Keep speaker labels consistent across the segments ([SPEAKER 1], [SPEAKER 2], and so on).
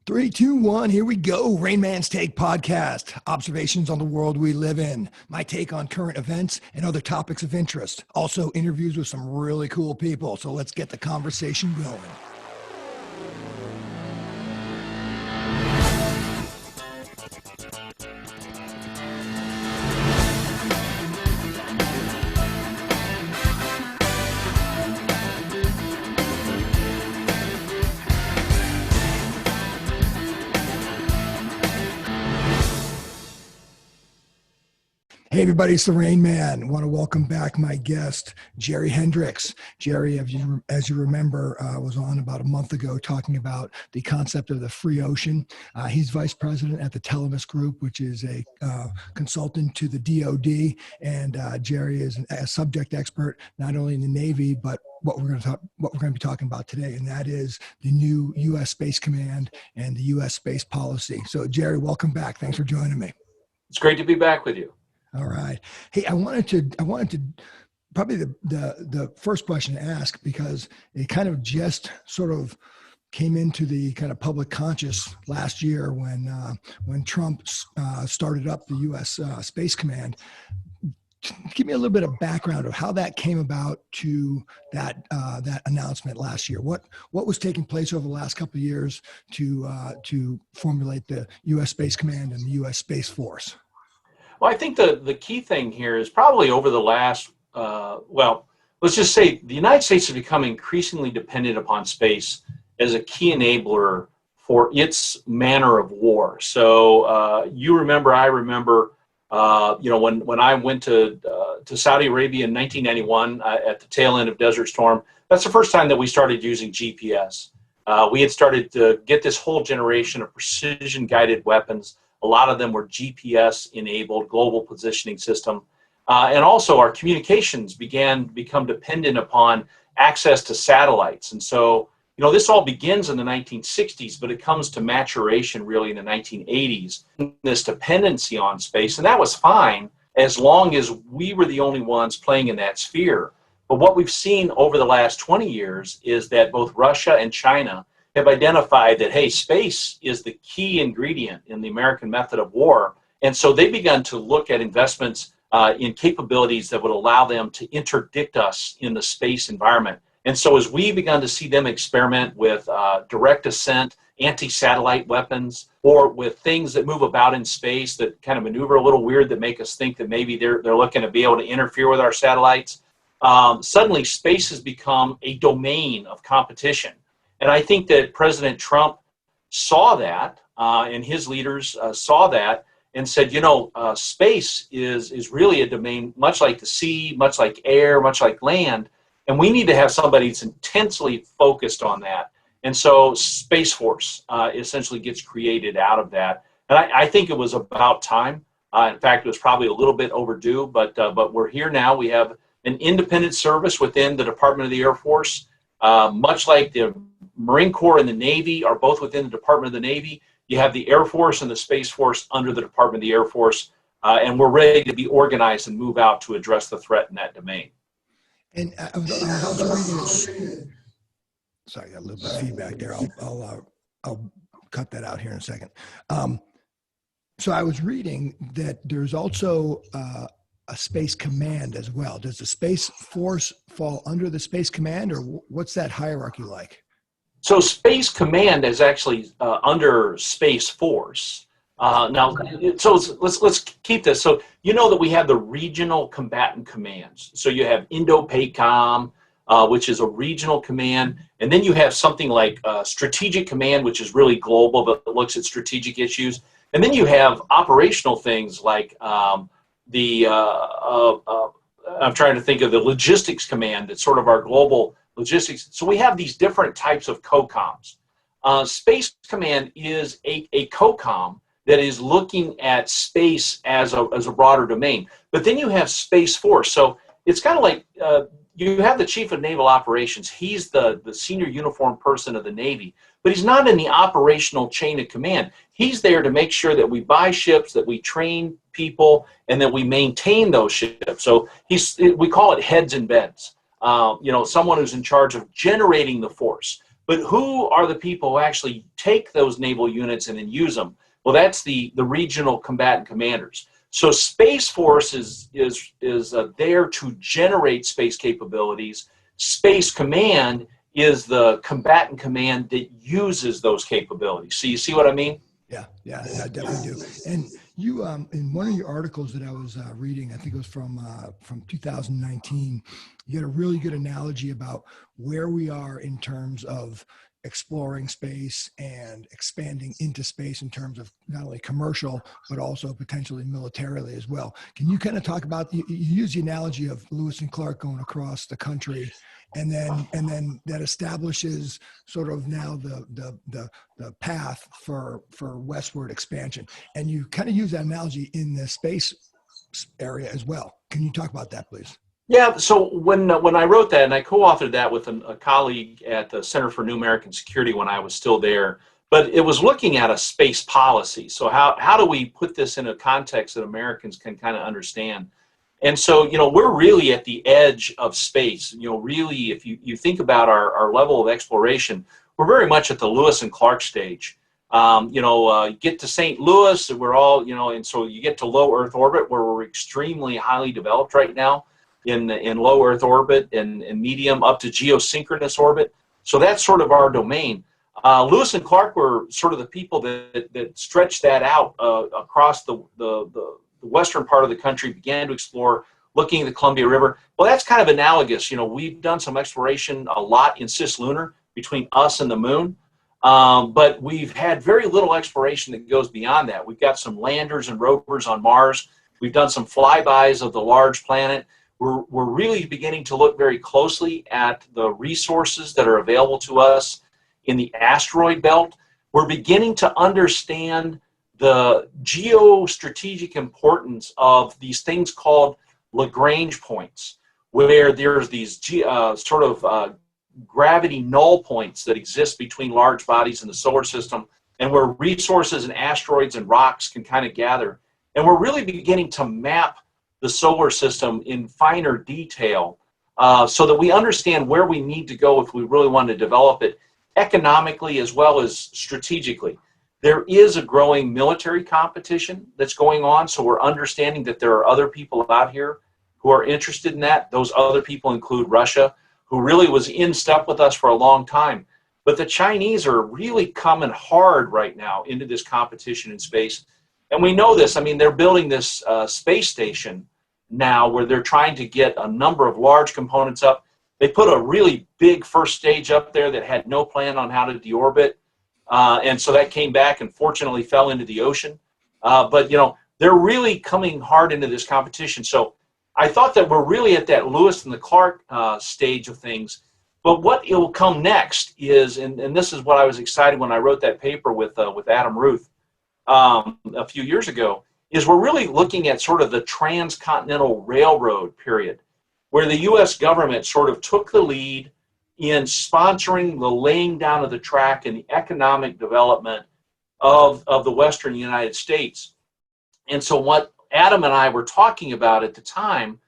[SPEAKER 1] Three, two, one, here we go. RAINMAN'S Take podcast. Observations on the world we live in. My take on current events and other topics of interest. Also interviews with some really cool people. So let's get the conversation going. Hey everybody, it's the Rain Man. I want to welcome back my guest, Jerry Hendrix. Jerry, as you remember, was on about a month ago talking about the concept of the free ocean. He's vice president at the Artemis Group, which is a consultant to the DoD. And Jerry is a subject expert, not only in the Navy, but what we're going to be talking about today, and that is the new U.S. Space Command and the U.S. space policy. So, Jerry, welcome back. Thanks for joining me.
[SPEAKER 2] It's great to be back with you.
[SPEAKER 1] All right. Hey, I wanted to probably the first question to ask, because it kind of just sort of came into the kind of public conscious last year when Trump started up the U.S. Space Command. Give me a little bit of background of how that came about to that announcement last year. What was taking place over the last couple of years to formulate the U.S. Space Command and the U.S. Space Force?
[SPEAKER 2] Well, I think the key thing here is probably over the last, let's just say the United States has become increasingly dependent upon space as a key enabler for its manner of war. So I remember, when I went to Saudi Arabia in 1991 at the tail end of Desert Storm, that's the first time that we started using GPS. We had started to get this whole generation of precision-guided weapons. A lot of them were GPS-enabled, global positioning system. And also our communications began to become dependent upon access to satellites. And so, this all begins in the 1960s, but it comes to maturation really in the 1980s, this dependency on space. And that was fine as long as we were the only ones playing in that sphere. But what we've seen over the last 20 years is that both Russia and China have identified that, hey, space is the key ingredient in the American method of war. And so they've begun to look at investments in capabilities that would allow them to interdict us in the space environment. And so as we begun to see them experiment with direct ascent, anti-satellite weapons, or with things that move about in space that kind of maneuver a little weird that make us think that maybe they're looking to be able to interfere with our satellites, suddenly space has become a domain of competition. And I think that President Trump saw that, and his leaders saw that and said, space is really a domain, much like the sea, much like air, much like land, and we need to have somebody that's intensely focused on that. And so Space Force essentially gets created out of that. And I think it was about time. In fact, it was probably a little bit overdue, but we're here now. We have an independent service within the Department of the Air Force, much like the Marine Corps and the Navy are both within the Department of the Navy. You have the Air Force and the Space Force under the Department of the Air Force, and we're ready to be organized and move out to address the threat in that domain.
[SPEAKER 1] And I was reading. Sorry, I got a little bit of feedback there. I'll cut that out here in a second. So I was reading that there's also a Space Command as well. Does the Space Force fall under the Space Command, or what's that hierarchy like?
[SPEAKER 2] So Space Command is actually under Space Force. So let's keep this. So that we have the regional combatant commands. So you have INDOPACOM, which is a regional command, and then you have something like Strategic Command, which is really global, but looks at strategic issues. And then you have operational things like I'm trying to think of the Logistics Command. That's sort of our global logistics. So we have these different types of COCOMs. Space Command is a COCOM that is looking at space as a broader domain. But then you have Space Force. So it's kind of like you have the Chief of Naval Operations. He's the senior uniformed person of the Navy, but he's not in the operational chain of command. He's there to make sure that we buy ships, that we train people, and that we maintain those ships. So we call it heads and beds. Someone who's in charge of generating the force. But who are the people who actually take those naval units and then use them? Well, that's the regional combatant commanders. So Space Force is there to generate space capabilities. Space Command is the combatant command that uses those capabilities. So you see what I mean?
[SPEAKER 1] Yeah, I definitely do. And you, in one of your articles that I was reading, I think it was from 2019, you had a really good analogy about where we are in terms of exploring space and expanding into space in terms of not only commercial, but also potentially militarily as well. Can you kind of talk about, you use the analogy of Lewis and Clark going across the country, and then that establishes sort of now the path for westward expansion. And you kind of use that analogy in the space area as well. Can you talk about that, please?
[SPEAKER 2] Yeah, so when I wrote that, and I co-authored that with a colleague at the Center for New American Security when I was still there, but it was looking at a space policy. So how do we put this in a context that Americans can kind of understand? And so, we're really at the edge of space. Really, if you think about our level of exploration, we're very much at the Lewis and Clark stage. You get to St. Louis, and we're all, and so you get to low Earth orbit, where we're extremely highly developed right now in low Earth orbit and medium up to geosynchronous orbit. So that's sort of our domain. Lewis and Clark were sort of the people that stretched that out across the western part of the country, began to explore, looking at the Columbia River. Well, that's kind of analogous. We've done some exploration a lot in cislunar between us and the moon, but we've had very little exploration that goes beyond that. We've got some landers and rovers on Mars. We've done some flybys of the large planet. We're really beginning to look very closely at the resources that are available to us in the asteroid belt. We're beginning to understand the geostrategic importance of these things called Lagrange points, where there's these gravity null points that exist between large bodies in the solar system, and where resources and asteroids and rocks can kind of gather. And we're really beginning to map the solar system in finer detail so that we understand where we need to go if we really want to develop it economically as well as strategically. There is a growing military competition that's going on, so we're understanding that there are other people out here who are interested in that. Those other people include Russia, who really was in step with us for a long time. But the Chinese are really coming hard right now into this competition in space. And we know this. I mean, they're building this space station now where they're trying to get a number of large components up. They put a really big first stage up there that had no plan on how to deorbit. And so that came back and fortunately fell into the ocean. But, they're really coming hard into this competition. So I thought that we're really at that Lewis and the Clark stage of things. But what will come next is, and this is what I was excited when I wrote that paper with Adam Ruth a few years ago, is we're really looking at sort of the transcontinental railroad period, where the U.S. government sort of took the lead in sponsoring the laying down of the track and the economic development of the Western United States. And so what Adam and I were talking about at the time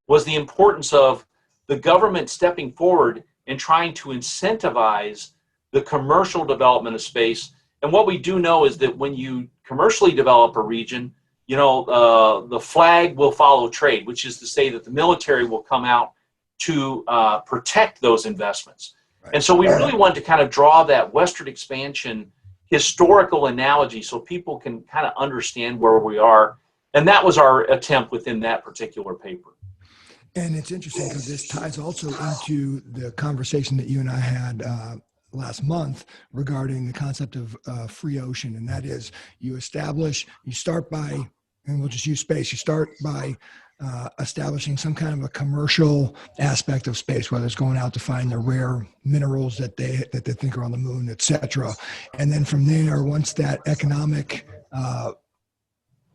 [SPEAKER 2] was the importance of the government stepping forward and trying to incentivize the commercial development of space. And what we do know is that when you commercially develop a region, the flag will follow trade, which is to say that the military will come out to protect those investments. Right. And so we really wanted to kind of draw that westward expansion historical analogy so people can kind of understand where we are. And that was our attempt within that particular paper.
[SPEAKER 1] And it's interesting because this ties also into the conversation that you and I had last month regarding the concept of free ocean. And that is you start by, and we'll just use space, you start by establishing some kind of a commercial aspect of space, whether it's going out to find the rare minerals that they think are on the moon, et cetera. And then from there, once that economic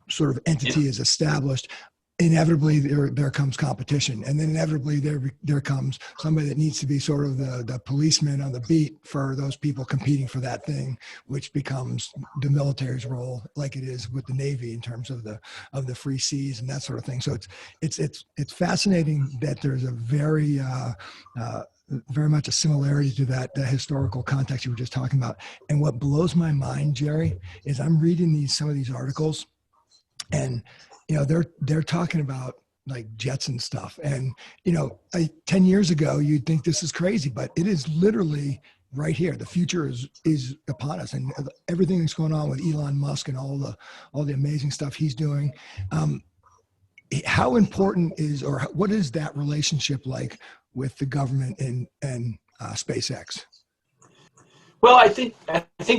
[SPEAKER 1] sort of entity is established, inevitably there comes competition, and then inevitably there comes somebody that needs to be sort of the policeman on the beat for those people competing for that thing, which becomes the military's role, like it is with the Navy in terms of the free seas and that sort of thing. So it's fascinating that there's a very very much a similarity to that historical context you were just talking about. And what blows my mind, Jerry, is I'm reading some of these articles, and they're talking about like jets and stuff. And 10 years ago, you'd think this is crazy, but it is literally right here. The future is upon us, and everything that's going on with Elon Musk and all the amazing stuff he's doing. How important is, or what is that relationship like with the government and SpaceX?
[SPEAKER 2] Well, I think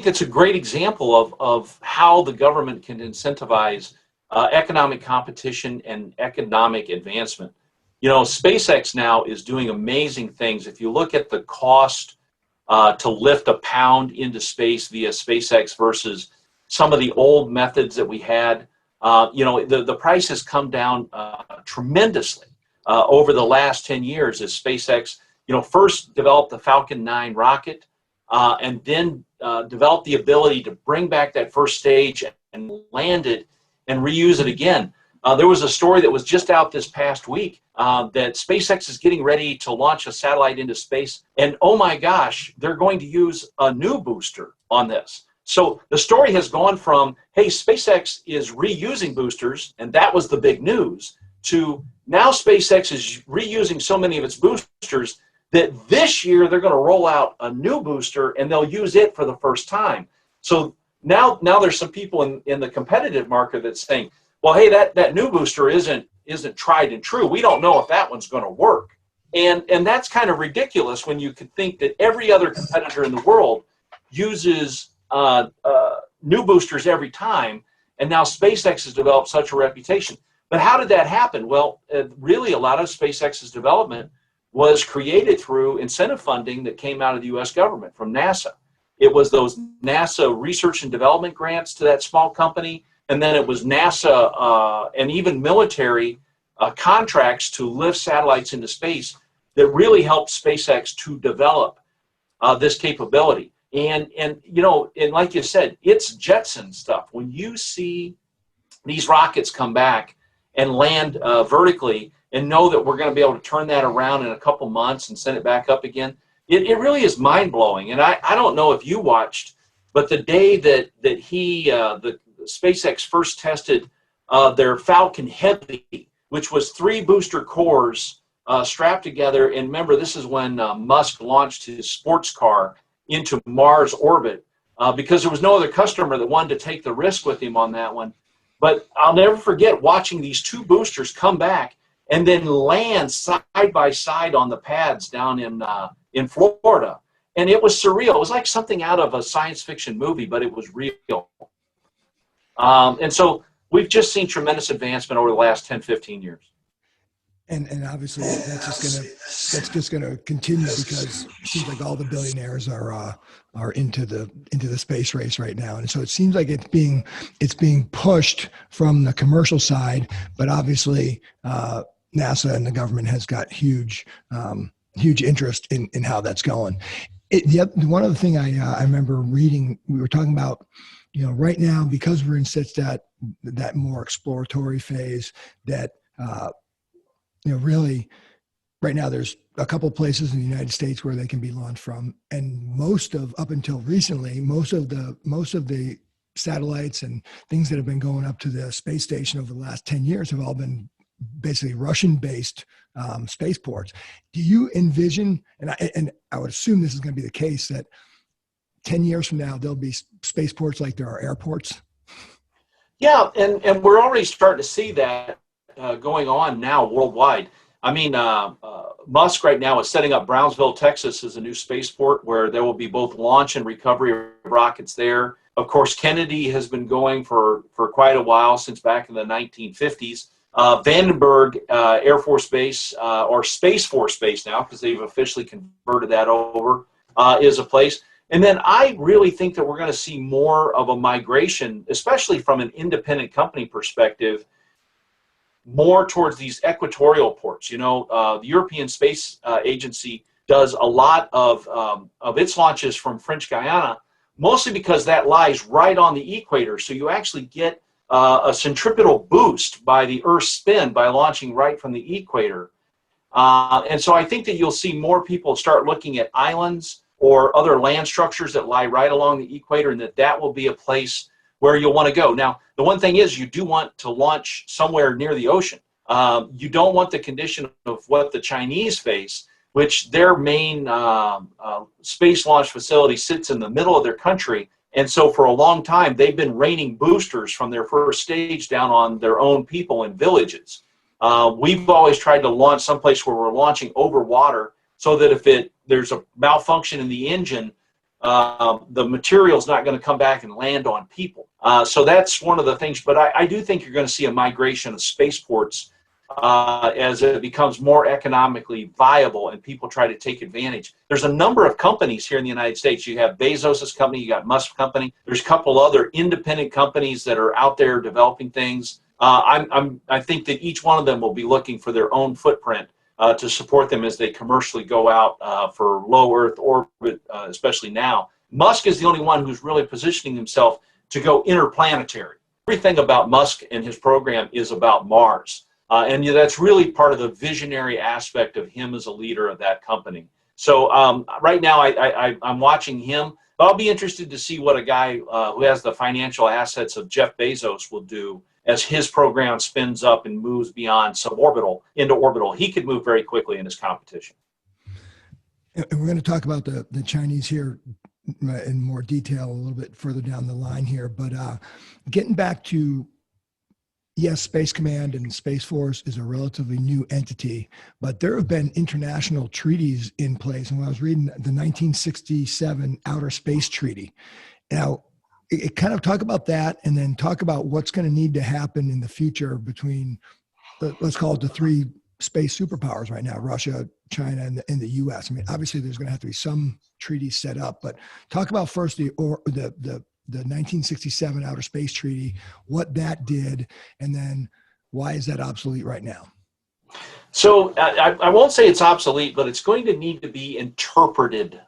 [SPEAKER 2] that's a great example of how the government can incentivize economic competition and economic advancement. SpaceX now is doing amazing things. If you look at the cost to lift a pound into space via SpaceX versus some of the old methods that we had, the price has come down tremendously over the last 10 years as SpaceX, first developed the Falcon 9 rocket and then developed the ability to bring back that first stage and land it and reuse it again. There was a story that was just out this past week that SpaceX is getting ready to launch a satellite into space. And oh my gosh, they're going to use a new booster on this. So the story has gone from, hey, SpaceX is reusing boosters, and that was the big news, to now SpaceX is reusing so many of its boosters that this year they're going to roll out a new booster and they'll use it for the first time. So now there's some people in the competitive market that's saying, well, hey, that new booster isn't tried and true. We don't know if that one's going to work. And that's kind of ridiculous when you could think that every other competitor in the world uses new boosters every time, and now SpaceX has developed such a reputation. But how did that happen? Well, really a lot of SpaceX's development was created through incentive funding that came out of the U.S. government from NASA. It was those NASA research and development grants to that small company, and then it was NASA and even military contracts to lift satellites into space that really helped SpaceX to develop this capability. And like you said, it's Jetson stuff. When you see these rockets come back and land vertically and know that we're going to be able to turn that around in a couple months and send it back up again, it really is mind-blowing. And I don't know if you watched, but the day that the SpaceX first tested their Falcon Heavy, which was 3 booster cores strapped together. And remember, this is when Musk launched his sports car into Mars orbit because there was no other customer that wanted to take the risk with him on that one. But I'll never forget watching these 2 boosters come back and then land side by side on the pads down in Florida. And it was surreal. It was like something out of a science fiction movie, but it was real. And so we've just seen tremendous advancement over the last 10, 15 years.
[SPEAKER 1] And obviously that's just gonna continue because it seems like all the billionaires are into the space race right now, and so it seems like it's being pushed from the commercial side, but obviously NASA and the government has got huge interest in how that's going. One other thing I remember reading, we were talking about, right now because we're in such that more exploratory phase that. Really, right now there's a couple places in the United States where they can be launched from, and up until recently, most of the satellites and things that have been going up to the space station over the last 10 years have all been basically Russian-based spaceports. Do you envision, and I would assume this is going to be the case, that 10 years from now there'll be spaceports like there are airports?
[SPEAKER 2] Yeah, and we're already starting to see that going on now worldwide. I mean, Musk right now is setting up Brownsville, Texas as a new spaceport where there will be both launch and recovery of rockets there. Of course, Kennedy has been going for quite a while, since back in the 1950s. Vandenberg Air Force Base, or Space Force Base now, because they've officially converted that over, is a place. And then I really think that we're going to see more of a migration, especially from an independent company perspective, more towards these equatorial ports. The European Space Agency does a lot of its launches from French Guiana, mostly because that lies right on the equator. So you actually get a centripetal boost by the Earth's spin by launching right from the equator. And so I think that you'll see more people start looking at islands or other land structures that lie right along the equator, and that will be a place where you'll want to go. Now, the one thing is you do want to launch somewhere near the ocean. You don't want the condition of what the Chinese face, which their main space launch facility sits in the middle of their country. And so for a long time, they've been raining boosters from their first stage down on their own people in villages. We've always tried to launch someplace where we're launching over water so that if there's a malfunction in the engine, the material's not going to come back and land on people. So that's one of the things. But I do think you're going to see a migration of spaceports as it becomes more economically viable and people try to take advantage. There's a number of companies here in the United States. You have Bezos's company, you got Musk's company. There's a couple other independent companies that are out there developing things. I think that each one of them will be looking for their own footprint to support them as they commercially go out for low Earth orbit, especially now. Musk is the only one who's really positioning himself to go interplanetary. Everything about Musk and his program is about Mars. And that's really part of the visionary aspect of him as a leader of that company. So right now I'm watching him. But I'll be interested to see what a guy who has the financial assets of Jeff Bezos will do as his program spins up and moves beyond suborbital into orbital. He could move very quickly in his competition.
[SPEAKER 1] And we're going to talk about the Chinese here in more detail a little bit further down the line here. But getting back to, yes, Space Command and Space Force is a relatively new entity, but there have been international treaties in place. And when I was reading the 1967 Outer Space Treaty, now, it kind of talk about that and then talk about what's going to need to happen in the future between, let's call it the three space superpowers right now, Russia, China, and the U.S. I mean, obviously there's going to have to be some treaties set up, but talk about first the 1967 Outer Space Treaty, what that did, and then why is that obsolete right now?
[SPEAKER 2] So I won't say it's obsolete, but it's going to need to be interpreted.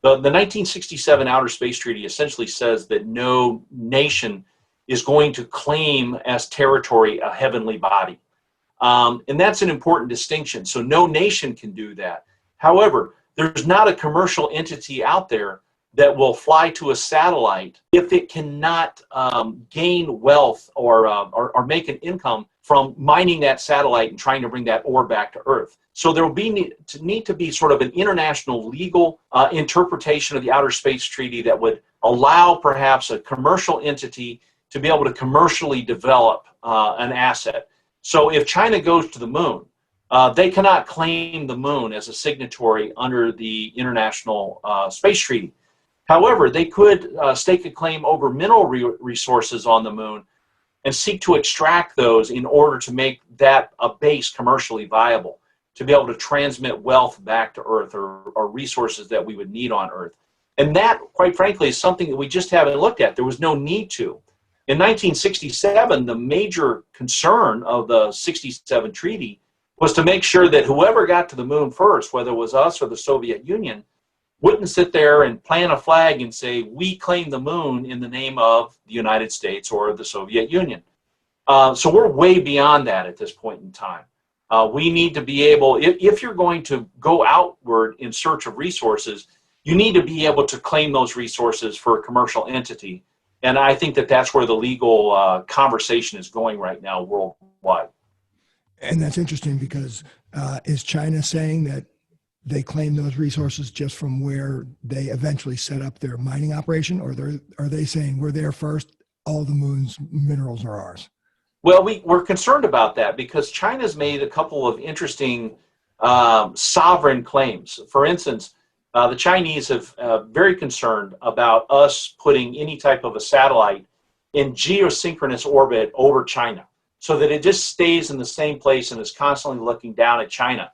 [SPEAKER 2] The 1967 Outer Space Treaty essentially says that no nation is going to claim as territory a heavenly body. And that's an important distinction. So no nation can do that. However, there's not a commercial entity out there that will fly to a satellite if it cannot gain wealth or make an income from mining that satellite and trying to bring that ore back to Earth. So there will need to be sort of an international legal interpretation of the Outer Space Treaty that would allow perhaps a commercial entity to be able to commercially develop an asset. So if China goes to the moon, they cannot claim the moon as a signatory under the International Space Treaty. However, they could stake a claim over mineral resources on the moon and seek to extract those in order to make that a base commercially viable, to be able to transmit wealth back to Earth or resources that we would need on Earth. And that, quite frankly, is something that we just haven't looked at. There was no need to. In 1967, the major concern of the 67 treaty was to make sure that whoever got to the moon first, whether it was us or the Soviet Union, wouldn't sit there and plant a flag and say, we claim the moon in the name of the United States or the Soviet Union. So we're way beyond that at this point in time. We need to be able, if you're going to go outward in search of resources, you need to be able to claim those resources for a commercial entity. And I think that that's where the legal conversation is going right now worldwide.
[SPEAKER 1] And that's interesting because is China saying that they claim those resources just from where they eventually set up their mining operation, or are they saying we're there first, all the moon's minerals are ours?
[SPEAKER 2] Well, we're concerned about that because China's made a couple of interesting sovereign claims. For instance, the Chinese have very concerned about us putting any type of a satellite in geosynchronous orbit over China so that it just stays in the same place and is constantly looking down at China.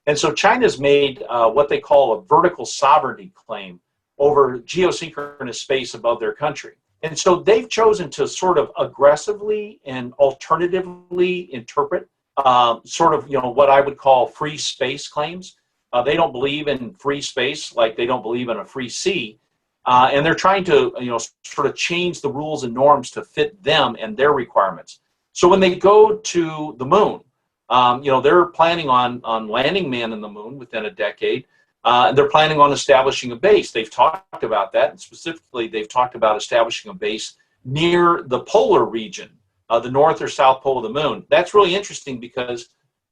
[SPEAKER 2] And so China's made what they call a vertical sovereignty claim over geosynchronous space above their country. And so they've chosen to sort of aggressively and alternatively interpret sort of, what I would call free space claims. They don't believe in free space like they don't believe in a free sea. And they're trying to, sort of change the rules and norms to fit them and their requirements. So when they go to the moon, They're planning on landing man in the moon within a decade. They're planning on establishing a base. They've talked about that, and specifically, they've talked about establishing a base near the polar region, the north or south pole of the moon. That's really interesting because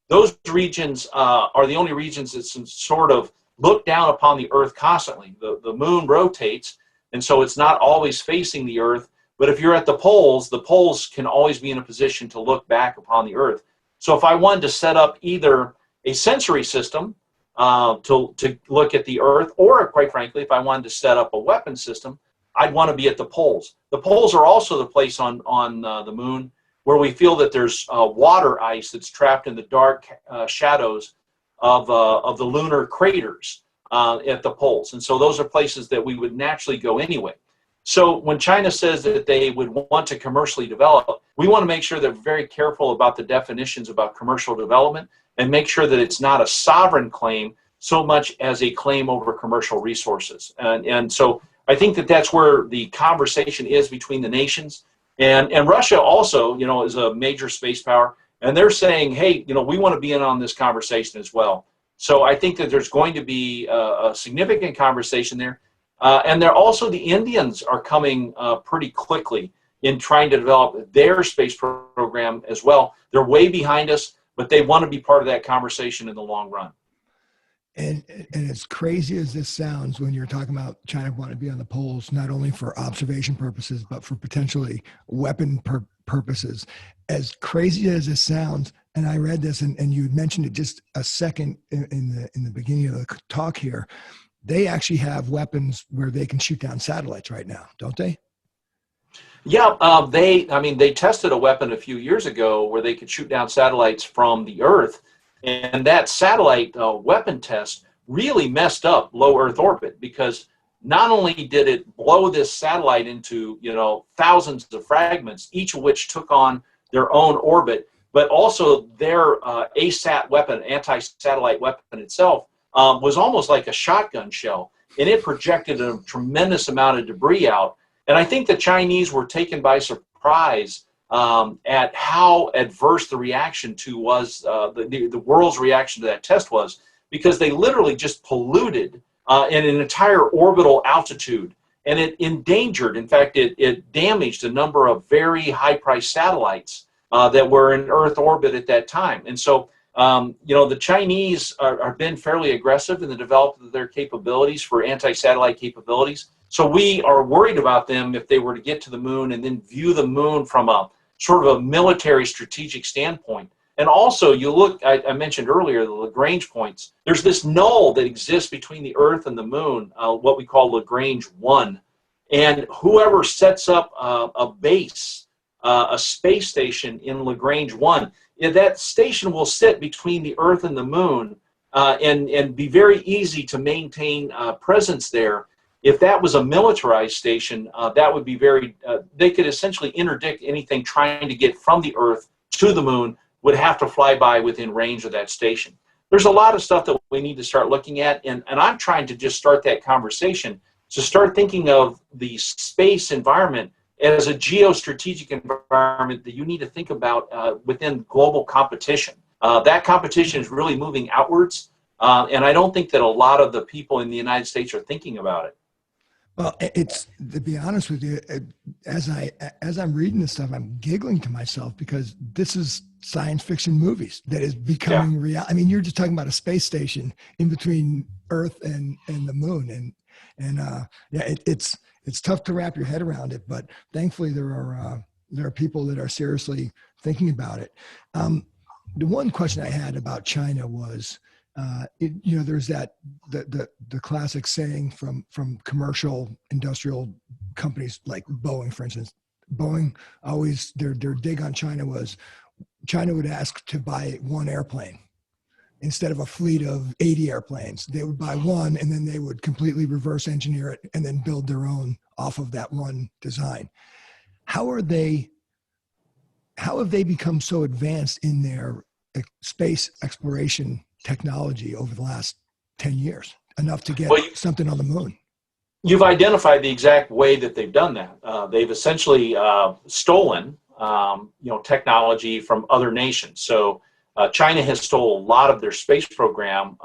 [SPEAKER 2] those regions are the only regions that sort of look down upon the Earth constantly. The moon rotates, and so it's not always facing the Earth. But if you're at the poles can always be in a position to look back upon the Earth. So if I wanted to set up either a sensory system to look at the Earth, or quite frankly, if I wanted to set up a weapon system, I'd want to be at the poles. The poles are also the place on the moon where we feel that there's water ice that's trapped in the dark shadows of the lunar craters at the poles. And so those are places that we would naturally go anyway. So when China says that they would want to commercially develop, we want to make sure they're very careful about the definitions about commercial development and make sure that it's not a sovereign claim so much as a claim over commercial resources. And so I think that that's where the conversation is between the nations. And Russia also, is a major space power, and they're saying, hey, we want to be in on this conversation as well. So I think that there's going to be a significant conversation there. And they're also, the Indians are coming pretty quickly in trying to develop their space program as well. They're way behind us, but they want to be part of that conversation in the long run.
[SPEAKER 1] And as crazy as this sounds, when you're talking about China wanting to be on the poles, not only for observation purposes, but for potentially weapon purposes, as crazy as this sounds, and I read this, and you mentioned it just a second in the beginning of the talk here, they actually have weapons where they can shoot down satellites right now, don't they?
[SPEAKER 2] Yeah, they tested a weapon a few years ago where they could shoot down satellites from the Earth. And that satellite weapon test really messed up low Earth orbit, because not only did it blow this satellite into thousands of fragments, each of which took on their own orbit, but also their ASAT weapon, anti-satellite weapon itself, was almost like a shotgun shell, and it projected a tremendous amount of debris out. And I think the Chinese were taken by surprise at how adverse the reaction was, the world's reaction to that test was, because they literally just polluted in an entire orbital altitude, and it endangered, in fact, it damaged a number of very high-priced satellites that were in Earth orbit at that time. And so, the Chinese have been fairly aggressive in the development of their capabilities for anti-satellite capabilities. So we are worried about them if they were to get to the moon and then view the moon from a sort of a military strategic standpoint. And also, you look, I mentioned earlier, the Lagrange points. There's this null that exists between the Earth and the moon, what we call Lagrange 1. And whoever sets up a base, a space station in Lagrange 1, that station will sit between the Earth and the moon and be very easy to maintain presence there. If that was a militarized station, that would be they could essentially interdict anything trying to get from the Earth to the moon, would have to fly by within range of that station. There's a lot of stuff that we need to start looking at, and I'm trying to just start that conversation to start thinking of the space environment as a geostrategic environment that you need to think about within global competition. That competition is really moving outwards, and I don't think that a lot of the people in the United States are thinking about it.
[SPEAKER 1] Well, it's, to be honest with you, as I'm reading this stuff, I'm giggling to myself, because this is science fiction movies that is becoming real. I mean, you're just talking about a space station in between Earth and the moon, and it's tough to wrap your head around it. But thankfully, there are people that are seriously thinking about it. The one question I had about China was, there's the classic saying from commercial industrial companies like Boeing, for instance. Boeing always, their dig on China was, China would ask to buy one airplane instead of a fleet of 80 airplanes. They would buy one, and then they would completely reverse engineer it and then build their own off of that one design. How have they become so advanced in their space exploration technology over the last 10 years, enough to get something on the moon?
[SPEAKER 2] You've identified the exact way that they've done that. They've essentially stolen, technology from other nations. So China has stole a lot of their space program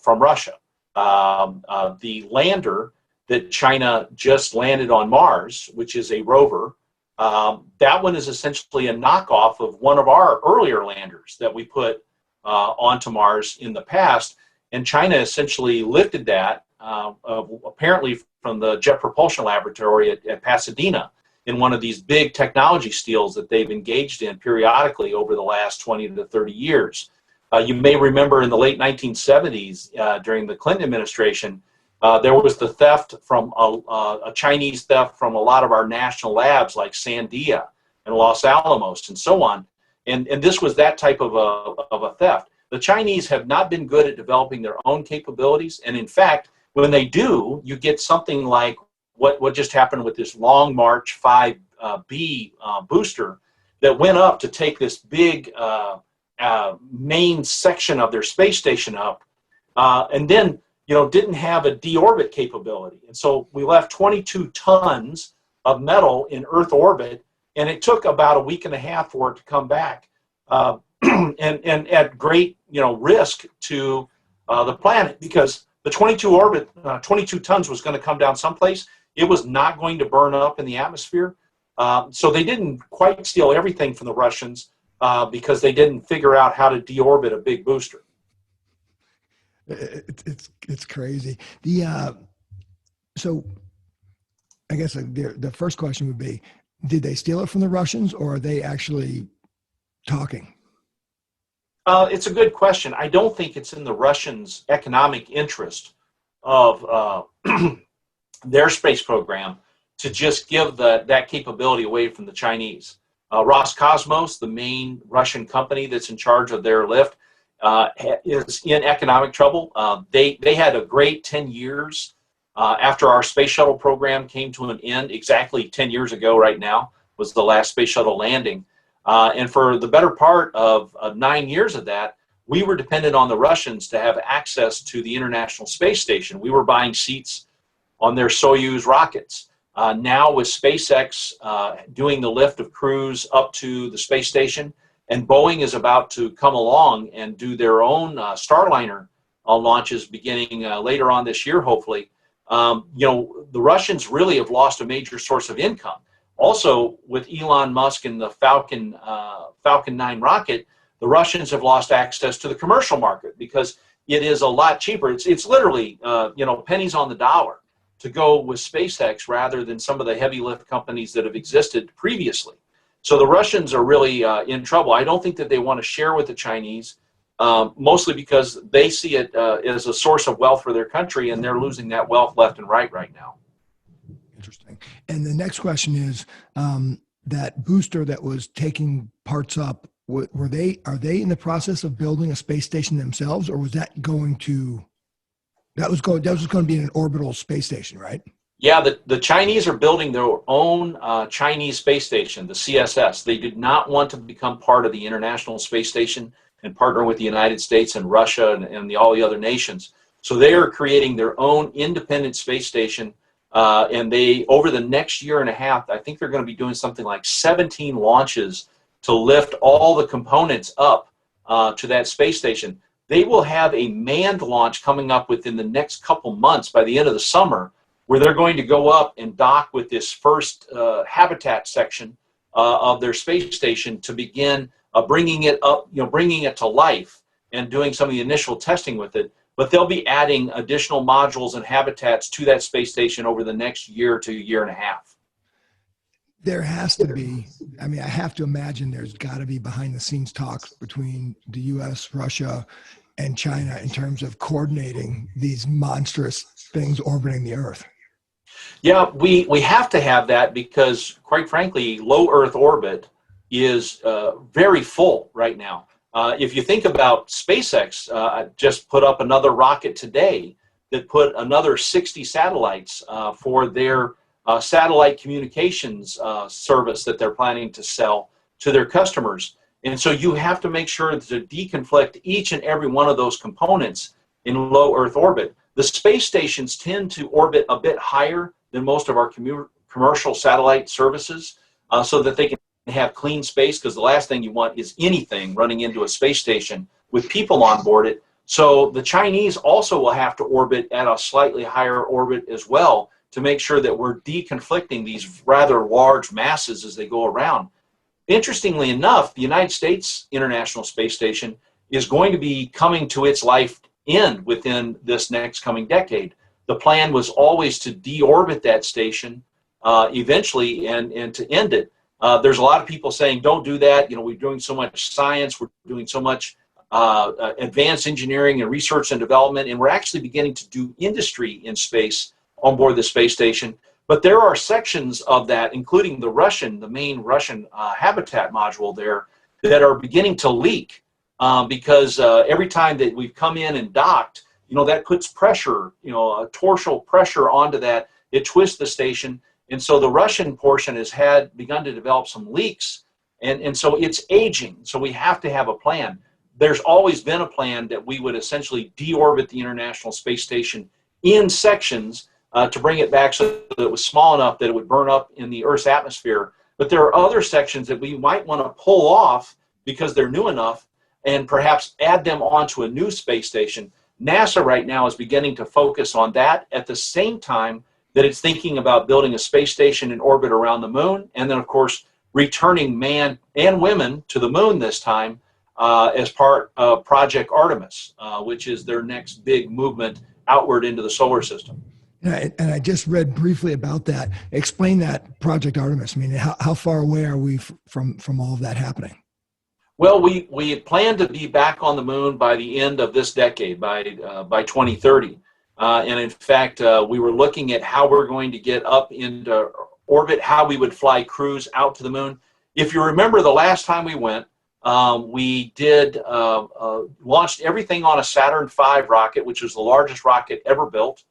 [SPEAKER 2] from Russia. The lander that China just landed on Mars, which is a rover, that one is essentially a knockoff of one of our earlier landers that we put onto Mars in the past. And China essentially lifted that, apparently from the Jet Propulsion Laboratory at Pasadena, in one of these big technology steals that they've engaged in periodically over the last 20 to 30 years. You may remember in the late 1970s, during the Clinton administration, there was the theft from a Chinese theft from a lot of our national labs like Sandia and Los Alamos and so on. And this was that type of a theft. The Chinese have not been good at developing their own capabilities. And in fact, when they do, you get something like what just happened with this Long March 5B booster that went up to take this big main section of their space station up, and then didn't have a deorbit capability. And so we left 22 tons of metal in Earth orbit, and it took about a week and a half for it to come back, and at great risk to the planet, because the 22 tons was going to come down someplace. It was not going to burn up in the atmosphere. So they didn't quite steal everything from the Russians because they didn't figure out how to deorbit a big booster.
[SPEAKER 1] It's crazy. So I guess the first question would be, did they steal it from the Russians, or are they actually talking?
[SPEAKER 2] It's a good question. I don't think it's in the Russians' economic interest of their space program to just give that capability away from the Chinese. Roscosmos, the main Russian company that's in charge of their lift, is in economic trouble. They had a great 10 years after our space shuttle program came to an end. Exactly 10 years ago right now was the last space shuttle landing. And for the better part of 9 years of that, we were dependent on the Russians to have access to the International Space Station. We were buying seats on their Soyuz rockets. Now with SpaceX doing the lift of crews up to the space station, and Boeing is about to come along and do their own Starliner launches beginning later on this year, hopefully. The Russians really have lost a major source of income. Also, with Elon Musk and the Falcon 9 rocket, the Russians have lost access to the commercial market because it is a lot cheaper. It's literally pennies on the dollar to go with SpaceX rather than some of the heavy lift companies that have existed previously. So the Russians are really in trouble. I don't think that they want to share with the Chinese, mostly because they see it as a source of wealth for their country, and they're losing that wealth left and right now.
[SPEAKER 1] Interesting. And the next question is, that booster that was taking parts up, are they in the process of building a space station themselves, or was that was going to be an orbital space station, right?
[SPEAKER 2] Yeah, the Chinese are building their own Chinese space station, the CSS. They did not want to become part of the International Space Station and partner with the United States and Russia and all the other nations. So they are creating their own independent space station. And they, over the next year and a half, I think they're going to be doing something like 17 launches to lift all the components up to that space station. They will have a manned launch coming up within the next couple months by the end of the summer, where they're going to go up and dock with this first habitat section of their space station to begin bringing it up, bringing it to life and doing some of the initial testing with it. But they'll be adding additional modules and habitats to that space station over the next year to year and a half.
[SPEAKER 1] There has to be, I have to imagine there's got to be behind the scenes talks between the US, Russia, and China in terms of coordinating these monstrous things orbiting the Earth.
[SPEAKER 2] Yeah, we have to have that because, quite frankly, low Earth orbit is very full right now. If you think about SpaceX, just put up another rocket today that put another 60 satellites for their satellite communications service that they're planning to sell to their customers. And so you have to make sure to deconflict each and every one of those components in low Earth orbit. The space stations tend to orbit a bit higher than most of our commercial satellite services so that they can have clean space, because the last thing you want is anything running into a space station with people on board it. So the Chinese also will have to orbit at a slightly higher orbit as well to make sure that we're deconflicting these rather large masses as they go around. Interestingly enough, the United States International Space Station is going to be coming to its life end within this next coming decade. The plan was always to deorbit that station eventually and to end it. There's a lot of people saying, don't do that. You know, we're doing so much science, we're doing so much advanced engineering and research and development, and we're actually beginning to do industry in space on board the space station. But there are sections of that, including the main Russian habitat module there, that are beginning to leak because every time that we've come in and docked, you know, that puts pressure, you know, a torsional pressure onto that. It twists the station. And so the Russian portion has begun to develop some leaks, and so it's aging. So we have to have a plan. There's always been a plan that we would essentially deorbit the International Space Station in sections to bring it back so that it was small enough that it would burn up in the Earth's atmosphere. But there are other sections that we might want to pull off because they're new enough and perhaps add them onto a new space station. NASA right now is beginning to focus on that at the same time that it's thinking about building a space station in orbit around the moon, and then, of course, returning man and women to the moon this time as part of Project Artemis, which is their next big movement outward into the solar system.
[SPEAKER 1] And I just read briefly about that. Explain that Project Artemis. I mean, how far away are we from all of that happening?
[SPEAKER 2] Well, we plan to be back on the moon by the end of this decade, by 2030. And in fact, we were looking at how we're going to get up into orbit, how we would fly crews out to the moon. If you remember the last time we went, we did launched everything on a Saturn V rocket, which was the largest rocket ever built.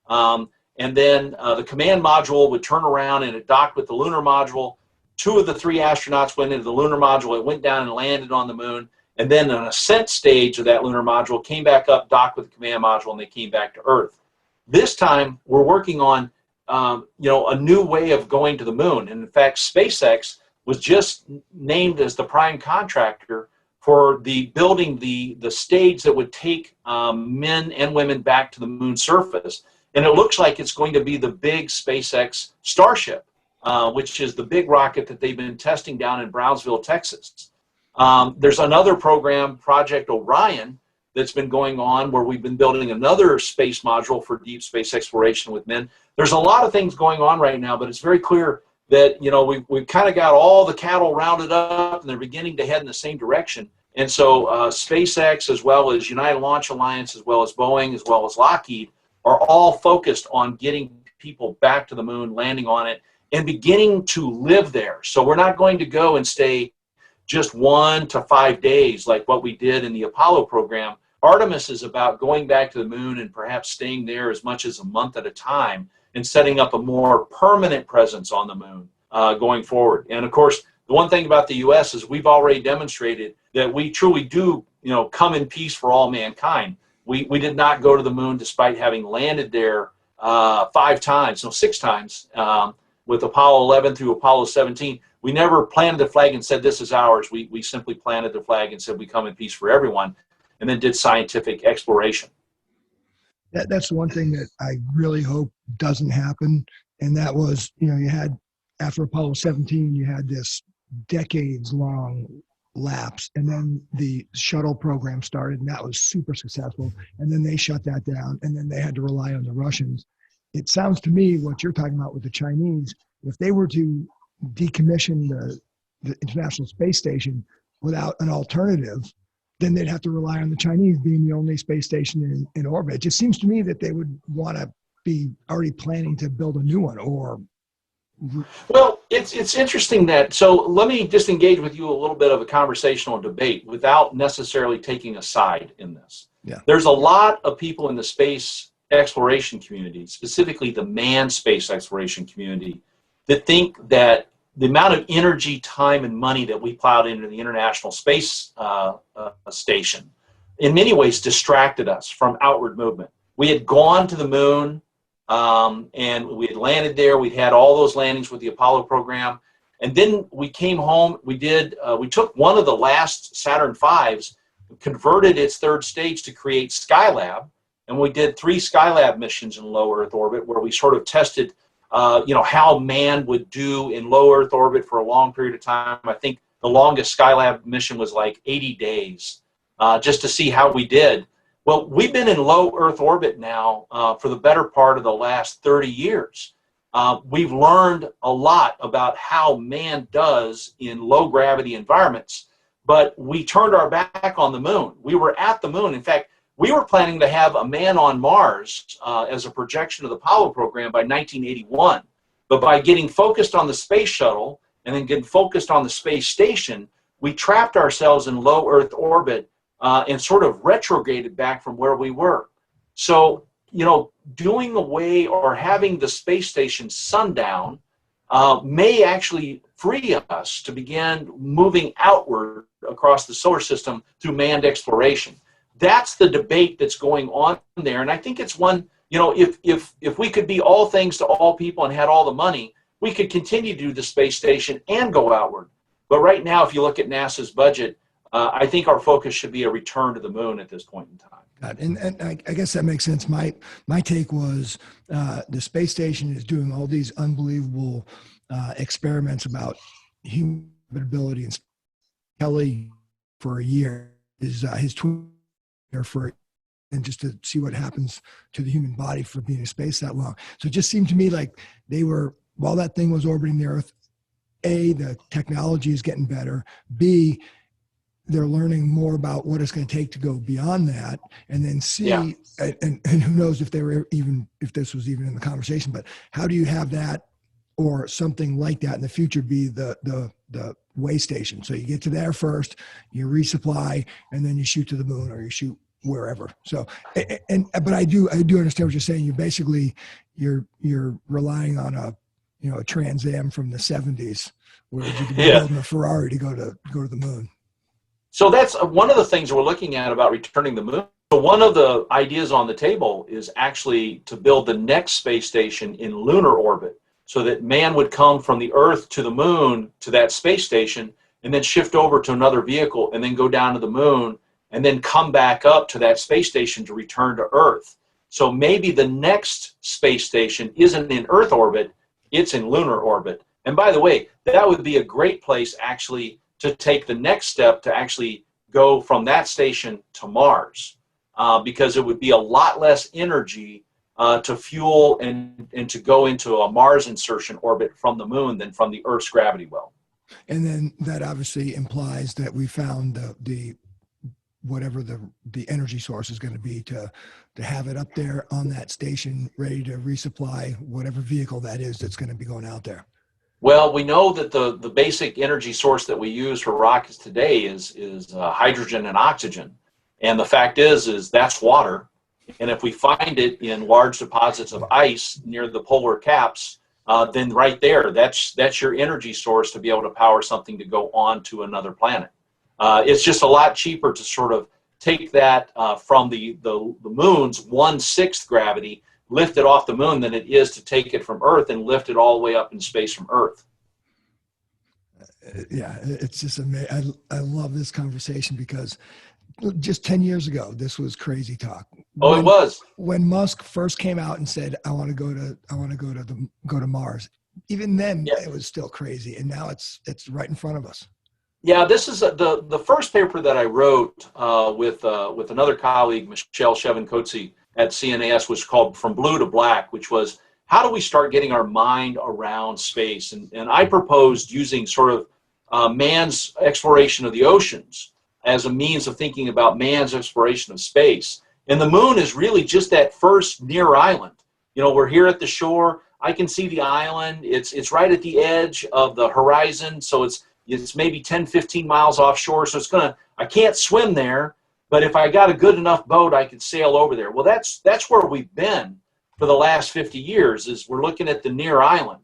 [SPEAKER 2] And then the command module would turn around and it docked with the lunar module. 2 of the 3 astronauts went into the lunar module. It went down and landed on the moon. And then an ascent stage of that lunar module came back up, docked with the command module, and they came back to Earth. This time, we're working on a new way of going to the moon. And in fact, SpaceX was just named as the prime contractor for building the stage that would take men and women back to the moon surface. And it looks like it's going to be the big SpaceX Starship, which is the big rocket that they've been testing down in Brownsville, Texas. There's another program, Project Orion, that's been going on where we've been building another space module for deep space exploration with men. There's a lot of things going on right now, but it's very clear that, you know, we've kind of got all the cattle rounded up and they're beginning to head in the same direction. And so SpaceX, as well as United Launch Alliance, as well as Boeing, as well as Lockheed, are all focused on getting people back to the moon, landing on it, and beginning to live there. So we're not going to go and stay just 1 to 5 days like what we did in the Apollo program. Artemis is about going back to the moon and perhaps staying there as much as a month at a time and setting up a more permanent presence on the moon going forward. And of course, the one thing about the U.S. is we've already demonstrated that we truly do, you know, come in peace for all mankind. We did not go to the moon despite having landed there 6 times with Apollo 11 through Apollo 17. We never planted the flag and said, this is ours. We simply planted the flag and said, we come in peace for everyone, and then did scientific exploration.
[SPEAKER 1] That's the one thing that I really hope doesn't happen. And that was, you know, you had, after Apollo 17, you had this decades-long lapse, and then the shuttle program started, and that was super successful. And then they shut that down, and then they had to rely on the Russians. It sounds to me what you're talking about with the Chinese, if they were to decommission the International Space Station without an alternative, then they'd have to rely on the Chinese being the only space station in orbit. It just seems to me that they would want to be already planning to build a new one. Or
[SPEAKER 2] well, it's interesting that, so let me just engage with you a little bit of a conversational debate without necessarily taking a side in this.
[SPEAKER 1] Yeah.
[SPEAKER 2] There's a lot of people in the space exploration community, specifically the manned space exploration community, that think that the amount of energy, time, and money that we plowed into the International Space Station in many ways distracted us from outward movement. We had gone to the moon and we had landed there. We'd had all those landings with the Apollo program. And then we came home, we took one of the last Saturn V's, converted its third stage to create Skylab, and we did 3 Skylab missions in low Earth orbit where we sort of tested, how man would do in low Earth orbit for a long period of time. I think the longest Skylab mission was like 80 days, just to see how we did. Well, we've been in low Earth orbit now for the better part of the last 30 years. We've learned a lot about how man does in low gravity environments, but we turned our back on the moon. We were at the moon. In fact, we were planning to have a man on Mars as a projection of the Apollo program by 1981. But by getting focused on the space shuttle and then getting focused on the space station, we trapped ourselves in low Earth orbit and sort of retrograded back from where we were. So, doing away or having the space station sundown may actually free us to begin moving outward across the solar system through manned exploration. That's the debate that's going on there. And I think it's one, if we could be all things to all people and had all the money, we could continue to do the space station and go outward. But right now, if you look at NASA's budget, I think our focus should be a return to the moon at this point in time.
[SPEAKER 1] And I guess that makes sense. My take was the space station is doing all these unbelievable experiments about human habitability, and Kelly for a year is his twin for, and just to see what happens to the human body for being in space that long. So it just seemed to me like they were, while that thing was orbiting the Earth, A, the technology is getting better, B, they're learning more about what it's going to take to go beyond that, and then C,
[SPEAKER 2] Yeah.
[SPEAKER 1] and who knows if this was even in the conversation, but how do you have that or something like that in the future be the way station? So you get to there first, you resupply, and then you shoot to the moon or you shoot wherever. So, but I do understand what you're saying. You basically you're relying on a Trans Am from the 70s, where you could be building a Ferrari to go to the moon.
[SPEAKER 2] So that's one of the things we're looking at about returning the moon. So one of the ideas on the table is actually to build the next space station in lunar orbit, so that man would come from the Earth to the moon to that space station and then shift over to another vehicle and then go down to the moon and then come back up to that space station to return to Earth. So maybe the next space station isn't in Earth orbit, it's in lunar orbit. And by the way, that would be a great place actually to take the next step to actually go from that station to Mars, because it would be a lot less energy to fuel and to go into a Mars insertion orbit from the moon than from the Earth's gravity well.
[SPEAKER 1] And then that obviously implies that we found the whatever the energy source is going to be to have it up there on that station, ready to resupply whatever vehicle that is that's going to be going out there.
[SPEAKER 2] Well, we know that the basic energy source that we use for rockets today is hydrogen and oxygen. And the fact is that's water. And if we find it in large deposits of ice near the polar caps, then right there, that's your energy source to be able to power something to go on to another planet. It's just a lot cheaper to sort of take that from the moon's 1/6 gravity, lift it off the moon, than it is to take it from Earth and lift it all the way up in space from Earth.
[SPEAKER 1] Yeah, it's just amazing. I love this conversation because just 10 years ago, this was crazy talk.
[SPEAKER 2] It was.
[SPEAKER 1] When Musk first came out and said, I want to go to Mars. Even then, It was still crazy. And now it's right in front of us.
[SPEAKER 2] Yeah, this is the first paper that I wrote with another colleague, Michelle Shevin-Coetzee at CNAS, was called From Blue to Black, which was how do we start getting our mind around space? And I proposed using sort of man's exploration of the oceans as a means of thinking about man's exploration of space. And the moon is really just that first near island. We're here at the shore. I can see the island. It's right at the edge of the horizon. So it's maybe 10, 15 miles offshore. So I can't swim there, but if I got a good enough boat, I could sail over there. Well, that's where we've been for the last 50 years, is we're looking at the near island.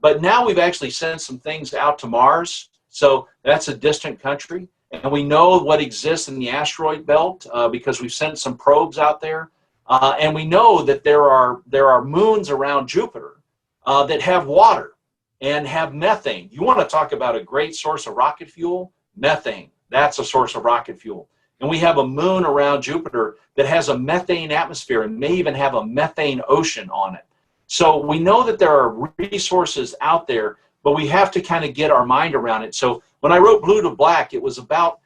[SPEAKER 2] But now we've actually sent some things out to Mars. So that's a distant country. And we know what exists in the asteroid belt because we've sent some probes out there. And we know that there are moons around Jupiter that have water. and have methane. You want to talk about a great source of rocket fuel? Methane. That's a source of rocket fuel. And we have a moon around Jupiter that has a methane atmosphere and may even have a methane ocean on it. So we know that there are resources out there, but we have to kind of get our mind around it. So when I wrote Blue to Black, it was about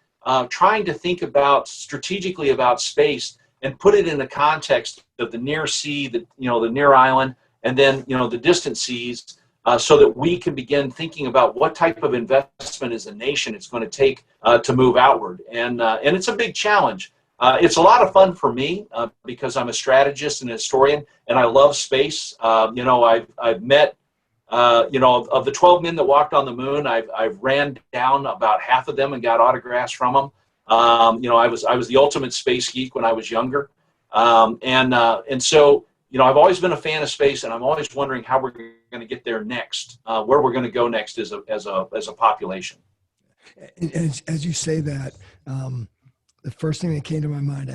[SPEAKER 2] trying to think about strategically about space and put it in the context of the near sea, the near island, and then the distant seas, so that we can begin thinking about what type of investment as a nation it's going to take to move outward. And it's a big challenge. It's a lot of fun for me because I'm a strategist and a historian, and I love space. I've met, of the 12 men that walked on the moon, I've ran down about half of them and got autographs from them. I was the ultimate space geek when I was younger, and so I've always been a fan of space, and I'm always wondering how we're going to get there next, where we're going to go next as a population.
[SPEAKER 1] As you say that, the first thing that came to my mind,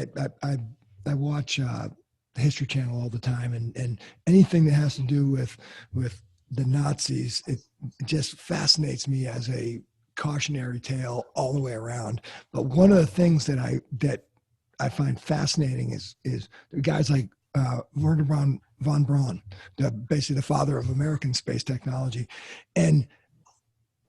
[SPEAKER 1] I watch the History Channel all the time, and anything that has to do with the Nazis, it just fascinates me as a cautionary tale all the way around. But one of the things that I find fascinating is guys like Werner von Braun, basically the father of American space technology. And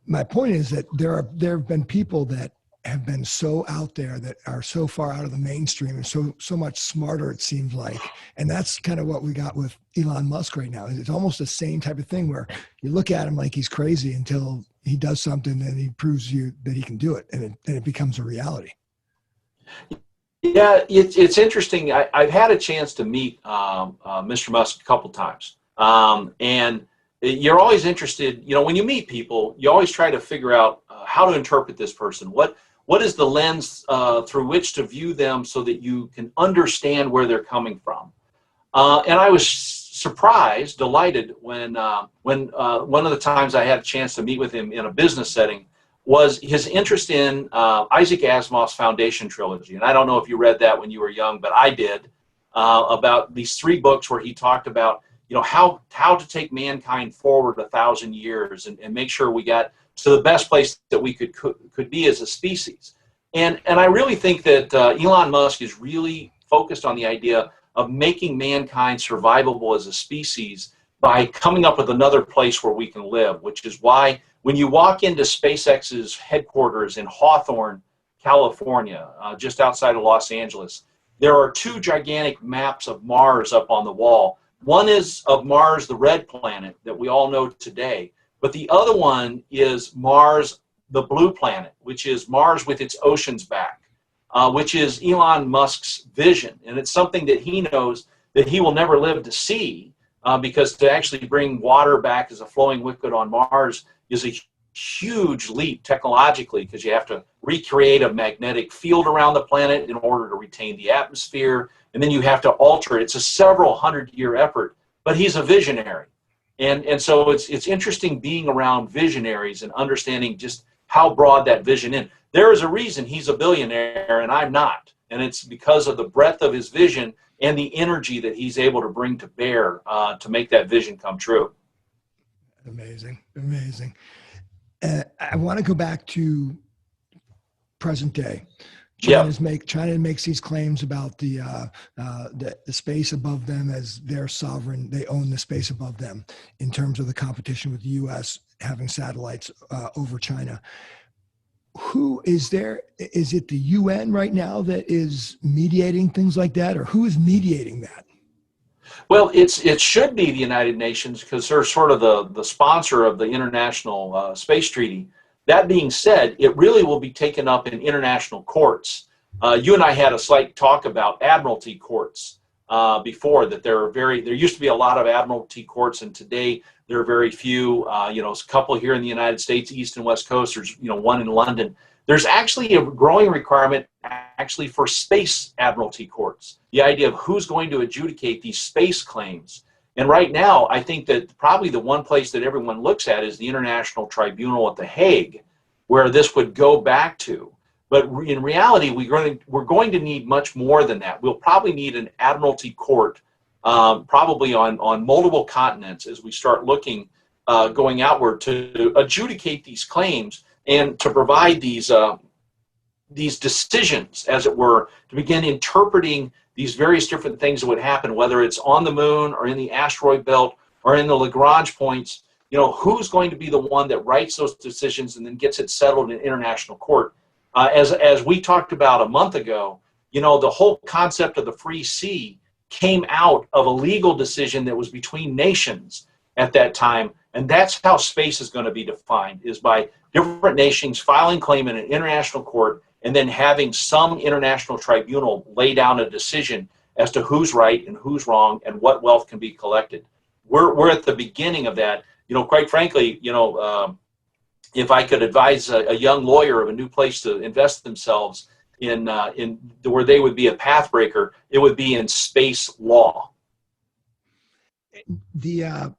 [SPEAKER 1] my point is that there have been people that have been so out there, that are so far out of the mainstream and so much smarter, it seems like. And that's kind of what we got with Elon Musk right now. It's almost the same type of thing where you look at him like he's crazy until he does something and he proves you that he can do it, and it becomes a reality.
[SPEAKER 2] Yeah, it's interesting. I've had a chance to meet Mr. Musk a couple times, and you're always interested. When you meet people, you always try to figure out how to interpret this person. What is the lens through which to view them so that you can understand where they're coming from? And I was surprised, delighted when one of the times I had a chance to meet with him in a business setting was his interest in Isaac Asimov's Foundation trilogy. And I don't know if you read that when you were young, but I did, about these 3 books where he talked about how to take mankind forward 1,000 years and make sure we got to the best place that we could be as a species. And I really think that Elon Musk is really focused on the idea of making mankind survivable as a species by coming up with another place where we can live, which is why when you walk into SpaceX's headquarters in Hawthorne, California, just outside of Los Angeles, there are 2 gigantic maps of Mars up on the wall. One is of Mars, the red planet that we all know today, but the other one is Mars, the blue planet, which is Mars with its oceans back, which is Elon Musk's vision. And it's something that he knows that he will never live to see, because to actually bring water back as a flowing liquid on Mars is a huge leap technologically, because you have to recreate a magnetic field around the planet in order to retain the atmosphere, and then you have to alter it. It's a several 100-year effort, but he's a visionary. And so it's interesting being around visionaries and understanding just how broad that vision is. There is a reason he's a billionaire and I'm not, and it's because of the breadth of his vision and the energy that he's able to bring to bear to make that vision come true.
[SPEAKER 1] Amazing. I want to go back to present day. China makes these claims about the space above them as their sovereign. They own the space above them in terms of the competition with the U.S. having satellites over China. Who is there? Is it the UN right now that is mediating things like that, or who is mediating that?
[SPEAKER 2] Well, it should be the United Nations, because they're sort of the sponsor of the International Space Treaty. That being said, it really will be taken up in international courts. You and I had a slight talk about admiralty courts before, that there used to be a lot of admiralty courts, and today there are very few. A couple here in the United States, East and West Coast. There's one in London. There's actually a growing requirement actually for space admiralty courts. The idea of who's going to adjudicate these space claims. And right now, I think that probably the one place that everyone looks at is the International Tribunal at The Hague, where this would go back to. But in reality, we're going to need much more than that. We'll probably need an admiralty court, probably on multiple continents, as we start looking going outward to adjudicate these claims and to provide these decisions, as it were, to begin interpreting these various different things that would happen, whether it's on the moon or in the asteroid belt or in the Lagrange points. Who's going to be the one that writes those decisions and then gets it settled in international court? As we talked about a month ago, the whole concept of the free sea came out of a legal decision that was between nations at that time. And that's how space is going to be defined, is by different nations filing claim in an international court and then having some international tribunal lay down a decision as to who's right and who's wrong and what wealth can be collected. We're at the beginning of that. Quite frankly, if I could advise a young lawyer of a new place to invest themselves in where they would be a pathbreaker, it would be in space law.
[SPEAKER 1] The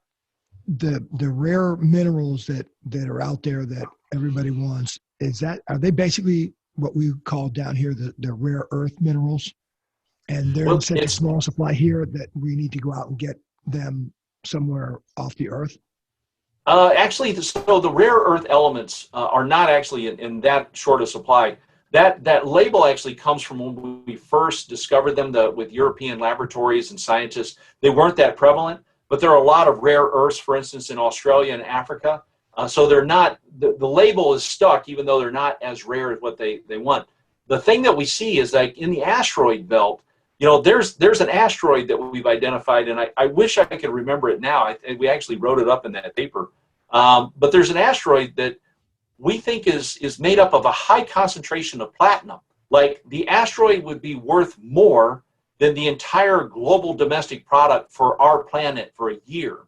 [SPEAKER 1] rare minerals that are out there that everybody wants, are they basically what we call down here the rare earth minerals? And they're in such a small supply here that we need to go out and get them somewhere off the earth?
[SPEAKER 2] Actually, so the rare earth elements are not actually in that short of supply. That label actually comes from when we first discovered them with European laboratories and scientists. They weren't that prevalent, but there are a lot of rare earths, for instance, in Australia and Africa. So they're not, the label is stuck, even though they're not as rare as what they want. The thing that we see is like in the asteroid belt, there's an asteroid that we've identified, and I wish I could remember it now. We actually wrote it up in that paper. But there's an asteroid that we think is made up of a high concentration of platinum. Like the asteroid would be worth more than the entire global domestic product for our planet for a year,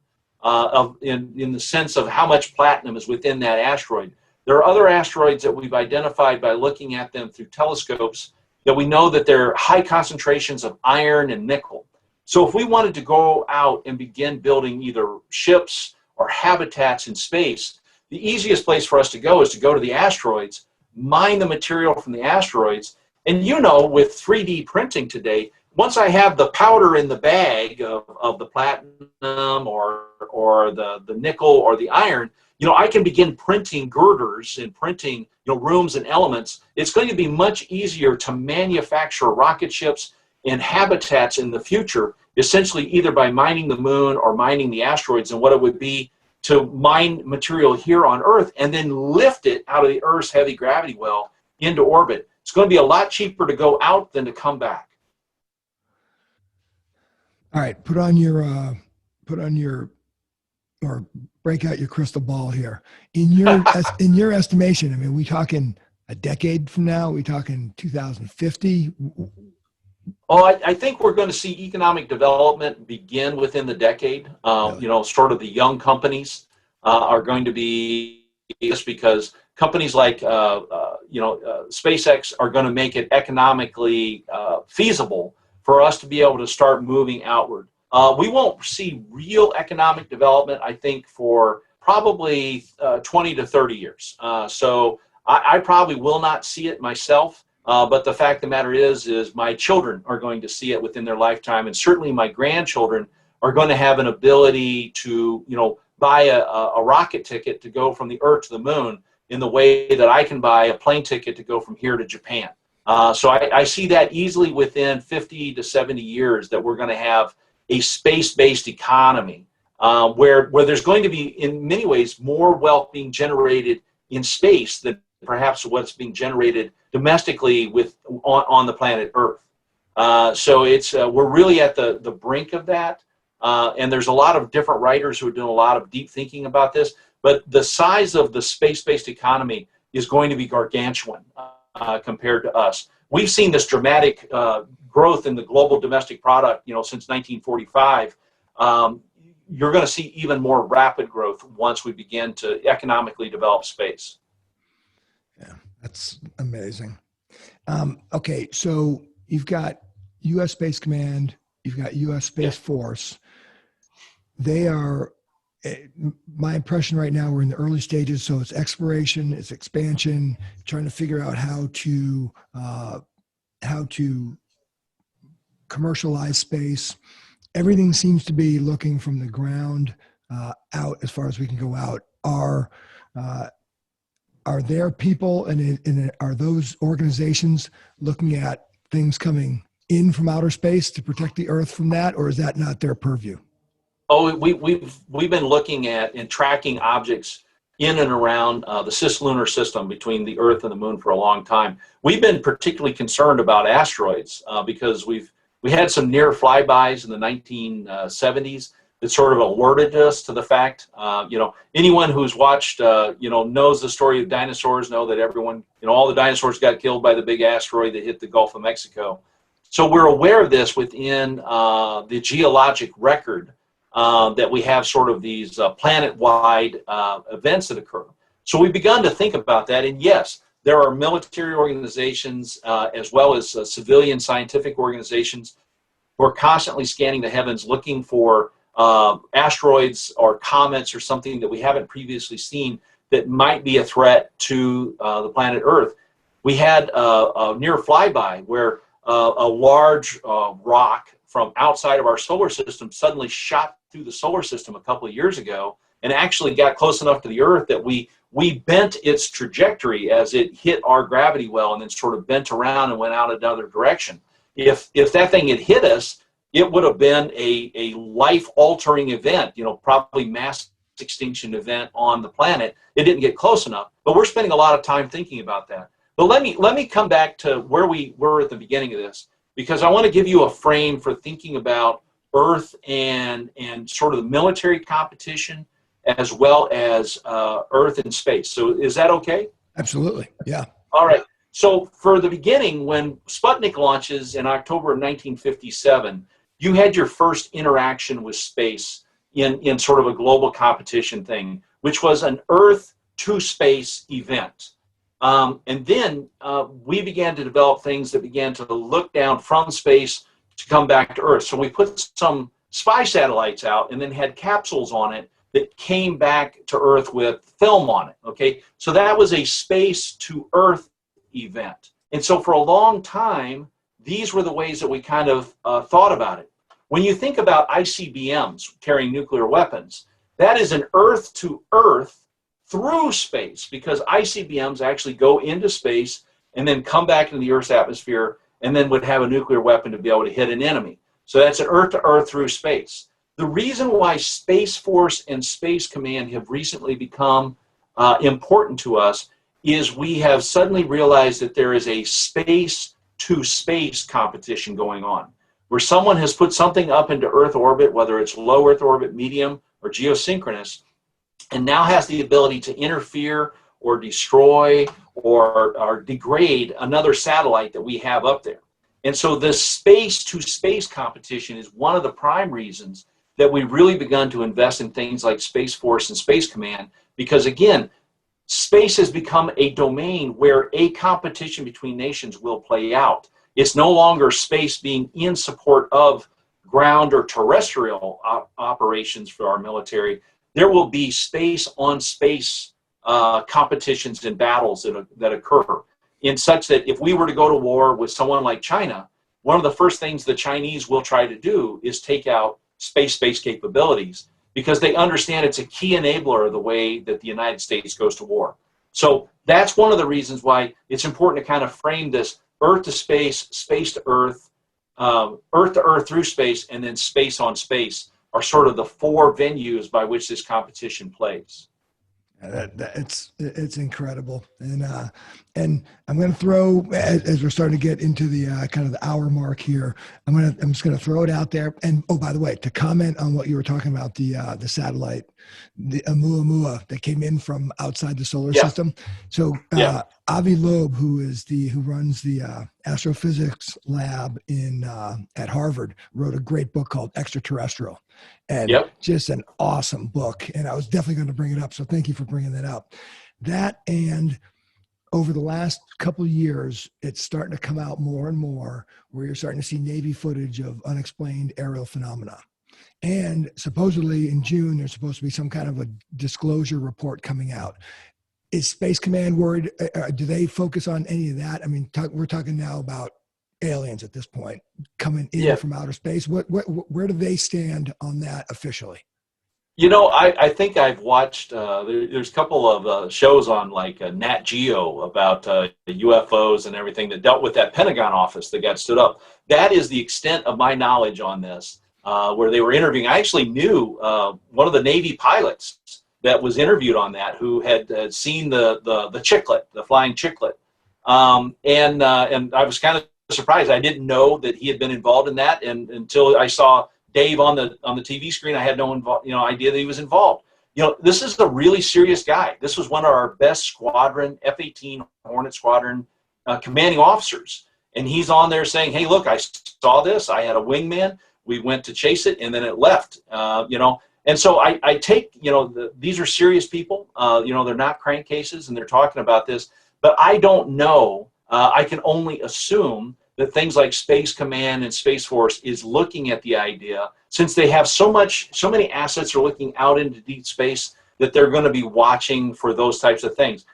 [SPEAKER 2] in the sense of how much platinum is within that asteroid. There are other asteroids that we've identified by looking at them through telescopes that we know that they're high concentrations of iron and nickel. So if we wanted to go out and begin building either ships or habitats in space, the easiest place for us to go is to go to the asteroids, mine the material from the asteroids, and with 3D printing today, once I have the powder in the bag of the platinum or the nickel or the iron, I can begin printing girders and printing rooms and elements. It's going to be much easier to manufacture rocket ships and habitats in the future, essentially either by mining the moon or mining the asteroids, than what it would be to mine material here on Earth and then lift it out of the Earth's heavy gravity well into orbit. It's going to be a lot cheaper to go out than to come back.
[SPEAKER 1] All right, or break out your crystal ball here. In your estimation, I mean, we talking a decade from now? We talking 2050?
[SPEAKER 2] Oh, I think we're going to see economic development begin within the decade. Sort of the young companies are going to be, just because companies like SpaceX are going to make it economically feasible for us to be able to start moving outward. We won't see real economic development, I think, for probably 20 to 30 years. So I probably will not see it myself. But the fact of the matter is my children are going to see it within their lifetime, and certainly my grandchildren are going to have an ability to, buy a rocket ticket to go from the Earth to the moon in the way that I can buy a plane ticket to go from here to Japan. So I see that easily within 50 to 70 years that we're going to have a space-based economy where there's going to be, in many ways, more wealth being generated in space than perhaps what's being generated domestically on the planet Earth. So we're really at the brink of that. And there's a lot of different writers who are doing a lot of deep thinking about this. But the size of the space-based economy is going to be gargantuan compared to us. We've seen this dramatic growth in the global domestic product, since 1945. You're going to see even more rapid growth once we begin to economically develop space.
[SPEAKER 1] Yeah, that's amazing. Okay, so you've got U.S. Space Command, you've got U.S. Space Force. They are, my impression right now, we're in the early stages, so it's exploration, it's expansion, trying to figure out how to commercialize space. Everything seems to be looking from the ground out as far as we can go out. Are there people and are those organizations looking at things coming in from outer space to protect the Earth from that, or is that not their purview?
[SPEAKER 2] Oh, we've been looking at and tracking objects in and around the cislunar system between the Earth and the Moon for a long time. We've been particularly concerned about asteroids because we had some near flybys in the 1970s that sort of alerted us to the fact. Anyone who's watched, knows the story of dinosaurs, know that everyone, all the dinosaurs got killed by the big asteroid that hit the Gulf of Mexico. So we're aware of this within the geologic record. That we have sort of these planet-wide events that occur. So we've begun to think about that. And yes, there are military organizations as well as civilian scientific organizations who are constantly scanning the heavens looking for asteroids or comets or something that we haven't previously seen that might be a threat to the planet Earth. We had a near flyby where a large rock from outside of our solar system suddenly shot through the solar system a couple of years ago and actually got close enough to the Earth that we bent its trajectory as it hit our gravity well and then sort of bent around and went out another direction. If that thing had hit us, it would have been a life-altering event, probably mass extinction event on the planet. It didn't get close enough, but we're spending a lot of time thinking about that. But let me come back to where we were at the beginning of this, because I want to give you a frame for thinking about Earth and sort of the military competition as well as Earth and space. So is that okay?
[SPEAKER 1] Absolutely. Yeah.
[SPEAKER 2] All right. So for the beginning, when Sputnik launches in October of 1957, you had your first interaction with space in sort of a global competition thing, which was an Earth to space event. And then we began to develop things that began to look down from space to come back to Earth. So we put some spy satellites out and then had capsules on it that came back to Earth with film on it, okay? So that was a space to Earth event. And so for a long time, these were the ways that we kind of thought about it. When you think about ICBMs carrying nuclear weapons, that is an Earth to Earth through space, because ICBMs actually go into space and then come back into the Earth's atmosphere and then would have a nuclear weapon to be able to hit an enemy. So that's an Earth to Earth through space. The reason why Space Force and Space Command have recently become important to us is we have suddenly realized that there is a space to space competition going on, where someone has put something up into Earth orbit, whether it's low Earth orbit, medium, or geosynchronous, and now has the ability to interfere or destroy or degrade another satellite that we have up there. And so this space-to-space competition is one of the prime reasons that we've really begun to invest in things like Space Force and Space Command, because again, space has become a domain where a competition between nations will play out. It's no longer space being in support of ground or terrestrial operations for our military. There will be space-on-space competitions and battles that occur, in such that if we were to go to war with someone like China, one of the first things the Chinese will try to do is take out space-based capabilities, because they understand it's a key enabler of the way that the United States goes to war. So that's one of the reasons why it's important to kind of frame this Earth to space, space to Earth, Earth to Earth through space, and then space on space are sort of the four venues by which this competition plays.
[SPEAKER 1] It's incredible, and I'm going to throw, as we're starting to get into the kind of the hour mark here, I'm just going to throw it out there. And oh, by the way, to comment on what you were talking about, the satellite, the Oumuamua that came in from outside the solar system. So Avi Loeb, who runs the astrophysics lab at Harvard, wrote a great book called Extraterrestrial. And just an awesome book. And I was definitely going to bring it up. So thank you for bringing that up. That, and over the last couple of years, it's starting to come out more and more where you're starting to see Navy footage of unexplained aerial phenomena. And supposedly in June, there's supposed to be some kind of a disclosure report coming out. Is Space Command worried? Do they focus on any of that? I mean, we're talking now about aliens at this point coming in from outer space. Where do they stand on that officially?
[SPEAKER 2] I think I've watched, there's a couple of shows on like Nat Geo about UFOs and everything that dealt with that Pentagon office that got stood up. That is the extent of my knowledge on this, where they were interviewing. I actually knew one of the Navy pilots that was interviewed on that, who had seen the chiclet, the flying chiclet. And I was kind of surprised. I didn't know that he had been involved in that, and until I saw Dave on the TV screen, I had no idea that he was involved. This is a really serious guy. This was one of our best squadron, F-18 Hornet Squadron commanding officers, and he's on there saying, "Hey, look, I saw this. I had a wingman. We went to chase it, and then it left." And so I take, these are serious people. They're not crankcases, and they're talking about this. But I don't know. I can only assume that things like Space Command and Space Force is looking at the idea, since they have so many assets are looking out into deep space, that they're going to be watching for those types of things.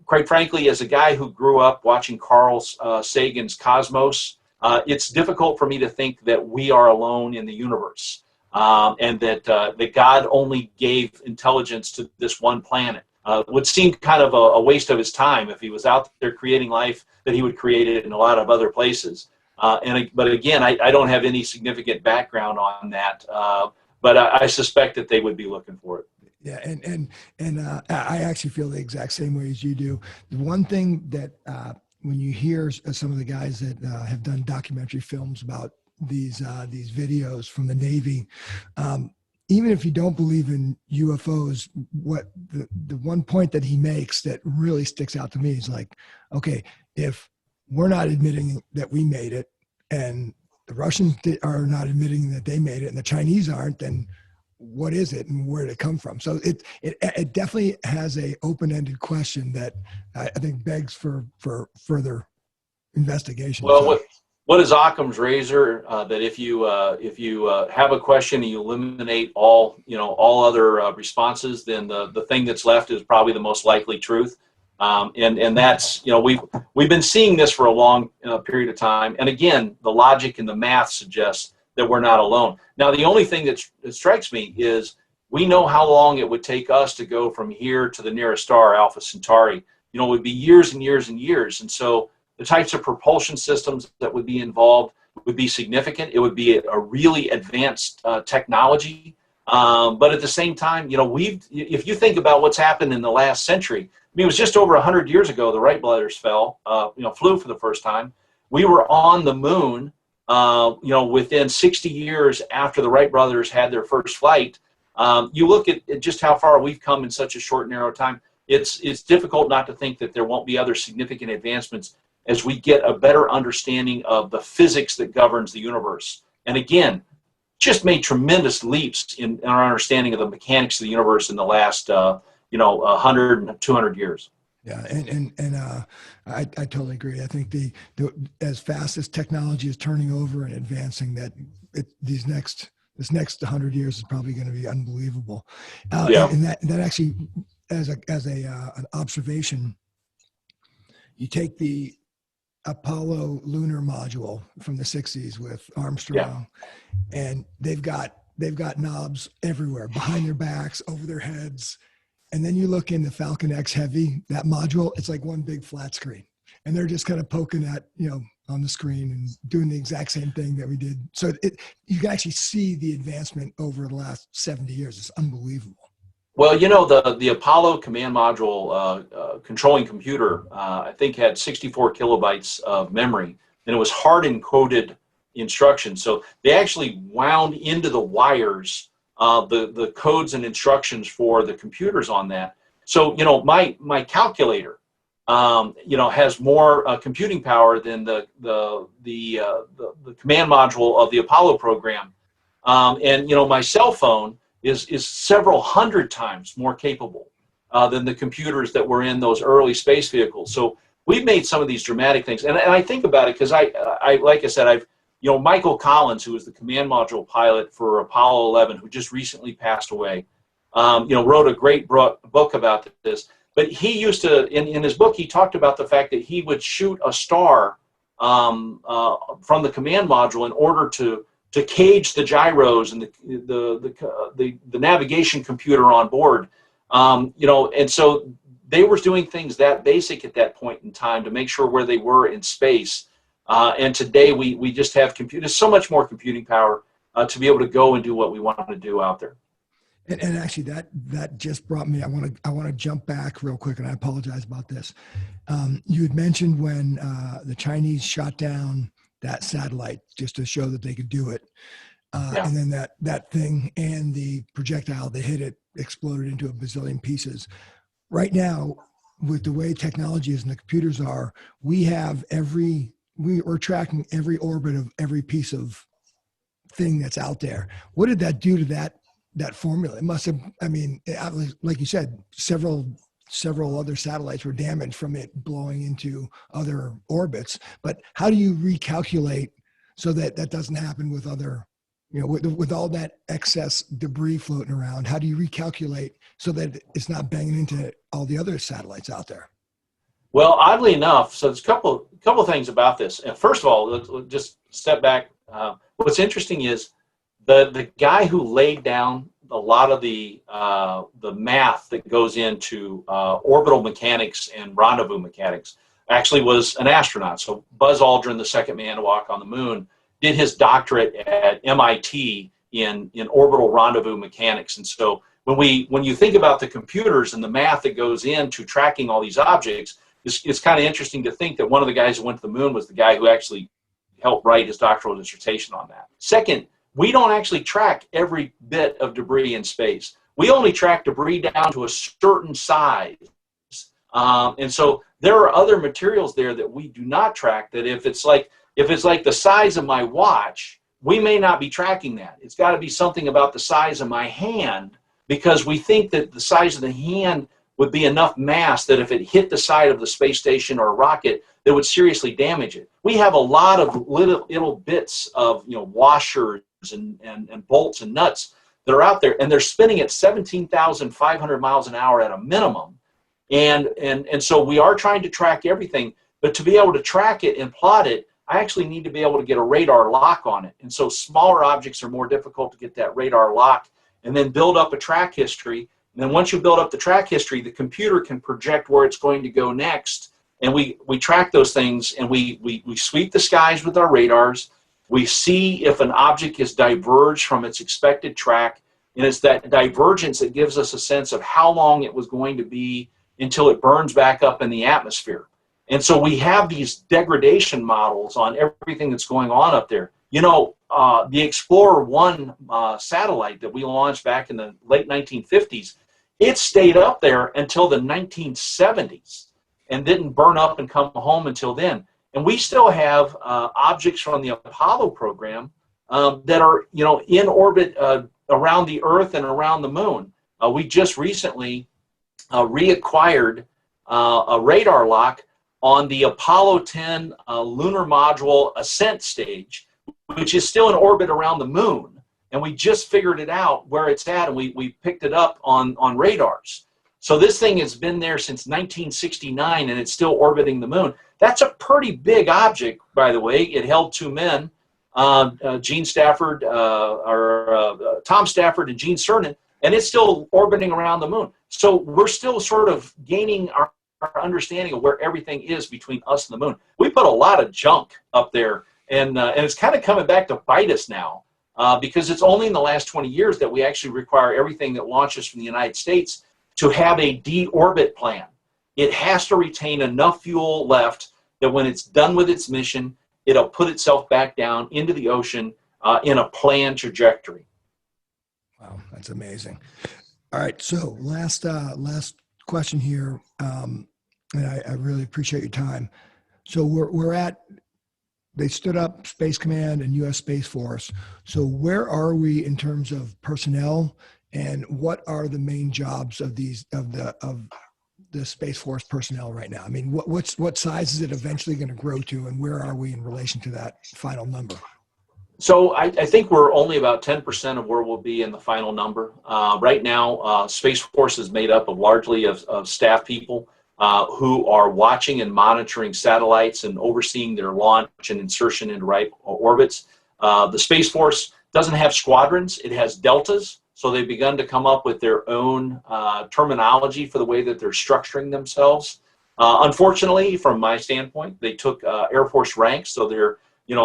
[SPEAKER 2] Quite frankly, as a guy who grew up watching Carl Sagan's Cosmos, it's difficult for me to think that we are alone in the universe, and that God only gave intelligence to this one planet. Would seem kind of a waste of his time if he was out there creating life, that he would create it in a lot of other places. But again, I don't have any significant background on that, but I suspect that they would be looking for it.
[SPEAKER 1] Yeah, and I actually feel the exact same way as you do. The one thing that when you hear some of the guys that have done documentary films about these videos from the Navy, even if you don't believe in UFOs, what the one point that he makes that really sticks out to me is like, okay, if we're not admitting that we made it, and the Russians are not admitting that they made it, and the Chinese aren't, then what is it and where did it come from? So it definitely has a open-ended question that I think begs for further investigation.
[SPEAKER 2] Well, what is Occam's razor? That if you have a question and you eliminate all other responses, then the thing that's left is probably the most likely truth. And that's, we've been seeing this for a long period of time. And again, the logic and the math suggests that we're not alone. Now, the only thing that strikes me is we know how long it would take us to go from here to the nearest star, Alpha Centauri. It would be years and years and years. And so the types of propulsion systems that would be involved would be significant. It would be a really advanced technology. But at the same time, if you think about what's happened in the last century, it was just over 100 years ago the Wright brothers flew for the first time. We were on the moon, within 60 years after the Wright brothers had their first flight. You look at just how far we've come in such a short, narrow time. It's difficult not to think that there won't be other significant advancements as we get a better understanding of the physics that governs the universe. And again, just made tremendous leaps in our understanding of the mechanics of the universe in the last 100 and 200 years.
[SPEAKER 1] Yeah, and I totally agree. I think the as fast as technology is turning over and advancing, that this next 100 years is probably going to be unbelievable. And that actually, as an observation, you take the Apollo lunar module from the 60s with Armstrong, and they've got knobs everywhere, behind their backs, over their heads. And then you look in the Falcon X Heavy, that module, it's like one big flat screen. And they're just kind of poking at, on the screen and doing the exact same thing that we did. So you can actually see the advancement over the last 70 years. It's unbelievable.
[SPEAKER 2] Well, the Apollo command module controlling computer, I think, had 64 kilobytes of memory, and it was hard encoded instructions. So they actually wound into the wires the codes and instructions for the computers on that. So my calculator has more computing power than the command module of the Apollo program, and my cell phone is several hundred times more capable than the computers that were in those early space vehicles. So we've made some of these dramatic things, and I think about it because I like I said, I've Michael Collins, who was the command module pilot for Apollo 11, who just recently passed away, wrote a great book about this. But he used to, in his book, he talked about the fact that he would shoot a star from the command module in order to to cage the gyros and the navigation computer on board. And so they were doing things that basic at that point in time to make sure where they were in space. And today we just have computers, so much more computing power to be able to go and do what we want to do out there.
[SPEAKER 1] And actually, that just brought me. I want to jump back real quick, and I apologize about this. You had mentioned when the Chinese shot down that satellite just to show that they could do it, and then that thing and the projectile that hit it exploded into a bazillion pieces. Right now, with the way technology is and the computers are, we're tracking every orbit of every piece of thing that's out there. What did that do to that formula? It must have, like you said, several other satellites were damaged from it blowing into other orbits. But how do you recalculate so that doesn't happen with other, with all that excess debris floating around? How do you recalculate so that it's not banging into all the other satellites out there?
[SPEAKER 2] Well, oddly enough, so there's a couple things about this. And first of all, let's just step back. What's interesting is the guy who laid down a lot of the math that goes into orbital mechanics and rendezvous mechanics actually was an astronaut. So Buzz Aldrin, the second man to walk on the moon, did his doctorate at MIT in orbital rendezvous mechanics. And so when you think about the computers and the math that goes into tracking all these objects, it's kind of interesting to think that one of the guys who went to the moon was the guy who actually helped write his doctoral dissertation on that. Second, we don't actually track every bit of debris in space. We only track debris down to a certain size. And so there are other materials there that we do not track, that if it's like the size of my watch, we may not be tracking that. It's got to be something about the size of my hand, because we think that the size of the hand would be enough mass that if it hit the side of the space station or a rocket, that would seriously damage it. We have a lot of little bits of washers and bolts and nuts that are out there, and they're spinning at 17,500 miles an hour at a minimum. And so we are trying to track everything, but to be able to track it and plot it, I actually need to be able to get a radar lock on it. And so smaller objects are more difficult to get that radar lock and then build up a track history. And then once you build up the track history, the computer can project where it's going to go next. And we track those things, and we sweep the skies with our radars. We see if an object is diverged from its expected track, and it's that divergence that gives us a sense of how long it was going to be until it burns back up in the atmosphere. And so we have these degradation models on everything that's going on up there. The Explorer 1 satellite that we launched back in the late 1950s, it stayed up there until the 1970s and didn't burn up and come home until then. And we still have objects from the Apollo program that are, in orbit around the Earth and around the moon. We just recently reacquired a radar lock on the Apollo 10 lunar module ascent stage, which is still in orbit around the moon. And we just figured it out where it's at, and we picked it up on radars. So this thing has been there since 1969, and it's still orbiting the moon. That's a pretty big object, by the way. It held two men, Tom Stafford and Gene Cernan, and it's still orbiting around the moon. So we're still sort of gaining our understanding of where everything is between us and the moon. We put a lot of junk up there, and it's kind of coming back to bite us now, because it's only in the last 20 years that we actually require everything that launches from the United States to have a deorbit plan. It has to retain enough fuel left that when it's done with its mission, it'll put itself back down into the ocean in a planned trajectory.
[SPEAKER 1] Wow, that's amazing. All right, so last question here, and I really appreciate your time. So they stood up Space Command and U.S. Space Force. So where are we in terms of personnel, and what are the main jobs of the Space Force personnel right now? I mean, what size is it eventually going to grow to, and where are we in relation to that final number?
[SPEAKER 2] So I think we're only about 10% of where we'll be in the final number. Right now, Space Force is made up of largely of staff people who are watching and monitoring satellites and overseeing their launch and insertion into right orbits. The Space Force doesn't have squadrons, it has deltas. So they've begun to come up with their own terminology for the way that they're structuring themselves. Unfortunately, from my standpoint, they took Air Force ranks, so they're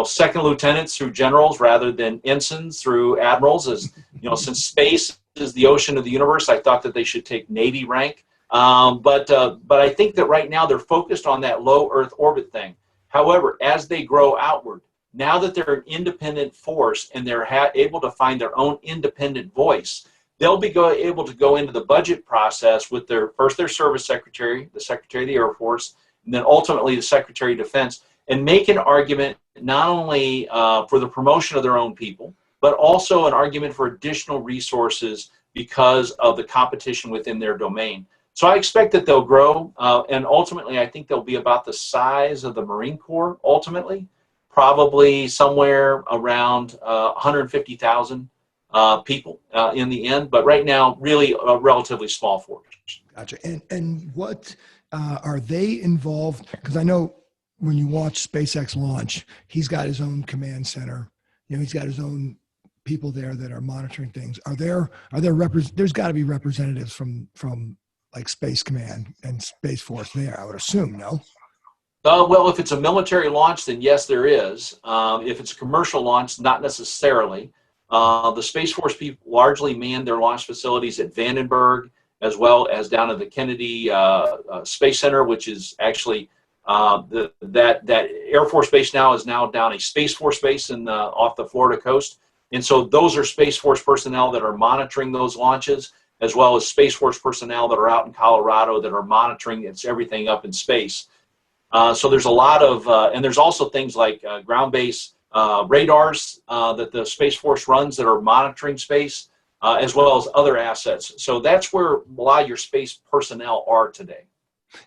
[SPEAKER 2] second lieutenants through generals rather than ensigns through admirals. As since space is the ocean of the universe, I thought that they should take Navy rank. But I think that right now they're focused on that low Earth orbit thing. However, as they grow outward, now that they're an independent force and they're able to find their own independent voice, they'll be able to go into the budget process with their service secretary, the Secretary of the Air Force, and then ultimately the Secretary of Defense, and make an argument not only for the promotion of their own people, but also an argument for additional resources because of the competition within their domain. So I expect that they'll grow, and ultimately I think they'll be about the size of the Marine Corps ultimately, probably somewhere around 150,000 people in the end, but right now really a relatively small force.
[SPEAKER 1] Gotcha. And what are they involved? Because I know when you watch SpaceX launch, he's got his own command center. He's got his own people there that are monitoring things. There's got to be representatives from like Space Command and Space Force there, I would assume, no?
[SPEAKER 2] Well, if it's a military launch, then yes, there is. If it's a commercial launch, not necessarily. The Space Force people largely man their launch facilities at Vandenberg, as well as down at the Kennedy Space Center, which is actually that Air Force base now is now down a Space Force base off the Florida coast. And so those are Space Force personnel that are monitoring those launches, as well as Space Force personnel that are out in Colorado that are monitoring everything up in space. So there's a lot of, and there's also things like ground-based radars that the Space Force runs that are monitoring space, as well as other assets. So that's where a lot of your space personnel are today.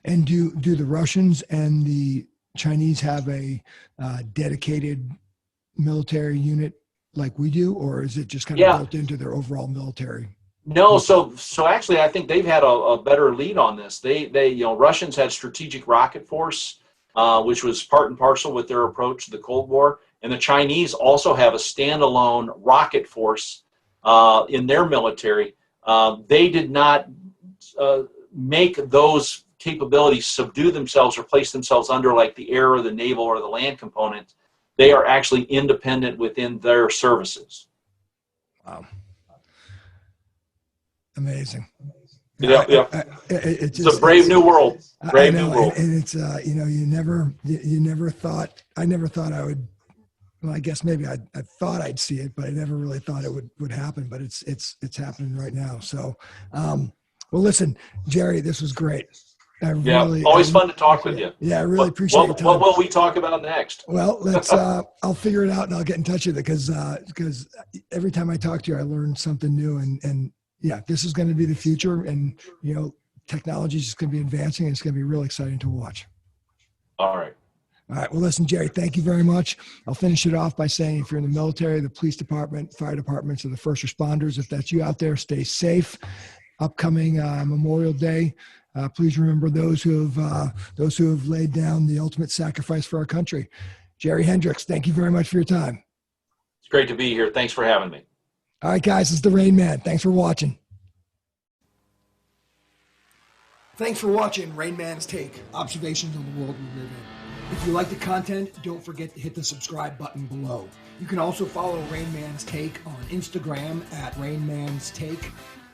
[SPEAKER 1] And do the Russians and the Chinese have a dedicated military unit like we do, or is it just kind of built into their overall military?
[SPEAKER 2] No, so actually, I think they've had a better lead on this. They Russians had Strategic Rocket Force, which was part and parcel with their approach to the Cold War, and the Chinese also have a standalone rocket force in their military. They did not make those capabilities subdue themselves or place themselves under like the air or the naval or the land component. They are actually independent within their services.
[SPEAKER 1] Wow. Amazing.
[SPEAKER 2] Yeah. It's a brave new world. Brave new world.
[SPEAKER 1] And it's you never thought. I never thought I would. Well, I guess maybe I thought I'd see it, but I never really thought it would happen. But it's happening right now. So, well, listen, Jerry, this was great.
[SPEAKER 2] Always fun to talk with you.
[SPEAKER 1] Yeah, I really appreciate your time.
[SPEAKER 2] What will we talk about next?
[SPEAKER 1] Well, let's. I'll figure it out and I'll get in touch with you because every time I talk to you, I learn something new and. Yeah, this is going to be the future, and technology is just going to be advancing, and it's going to be really exciting to watch.
[SPEAKER 2] All right.
[SPEAKER 1] Well, listen, Jerry, thank you very much. I'll finish it off by saying if you're in the military, the police department, fire departments, or the first responders, if that's you out there, stay safe. Upcoming Memorial Day, please remember those who have laid down the ultimate sacrifice for our country. Jerry Hendrix, thank you very much for your time.
[SPEAKER 2] It's great to be here. Thanks for having me.
[SPEAKER 1] All right, guys, this is the Rain Man. Thanks for watching. Thanks for watching Rain Man's Take, observations on the world we live in. If you like the content, don't forget to hit the subscribe button below. You can also follow Rain Man's Take on Instagram at Rain Man's Take.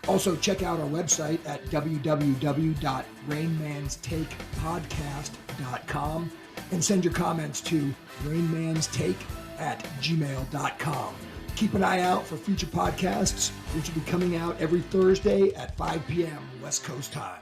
[SPEAKER 1] Also, check out our website at www.rainmanstakepodcast.com and send your comments to rainmanstake@gmail.com. Keep an eye out for future podcasts, which will be coming out every Thursday at 5 p.m. West Coast time.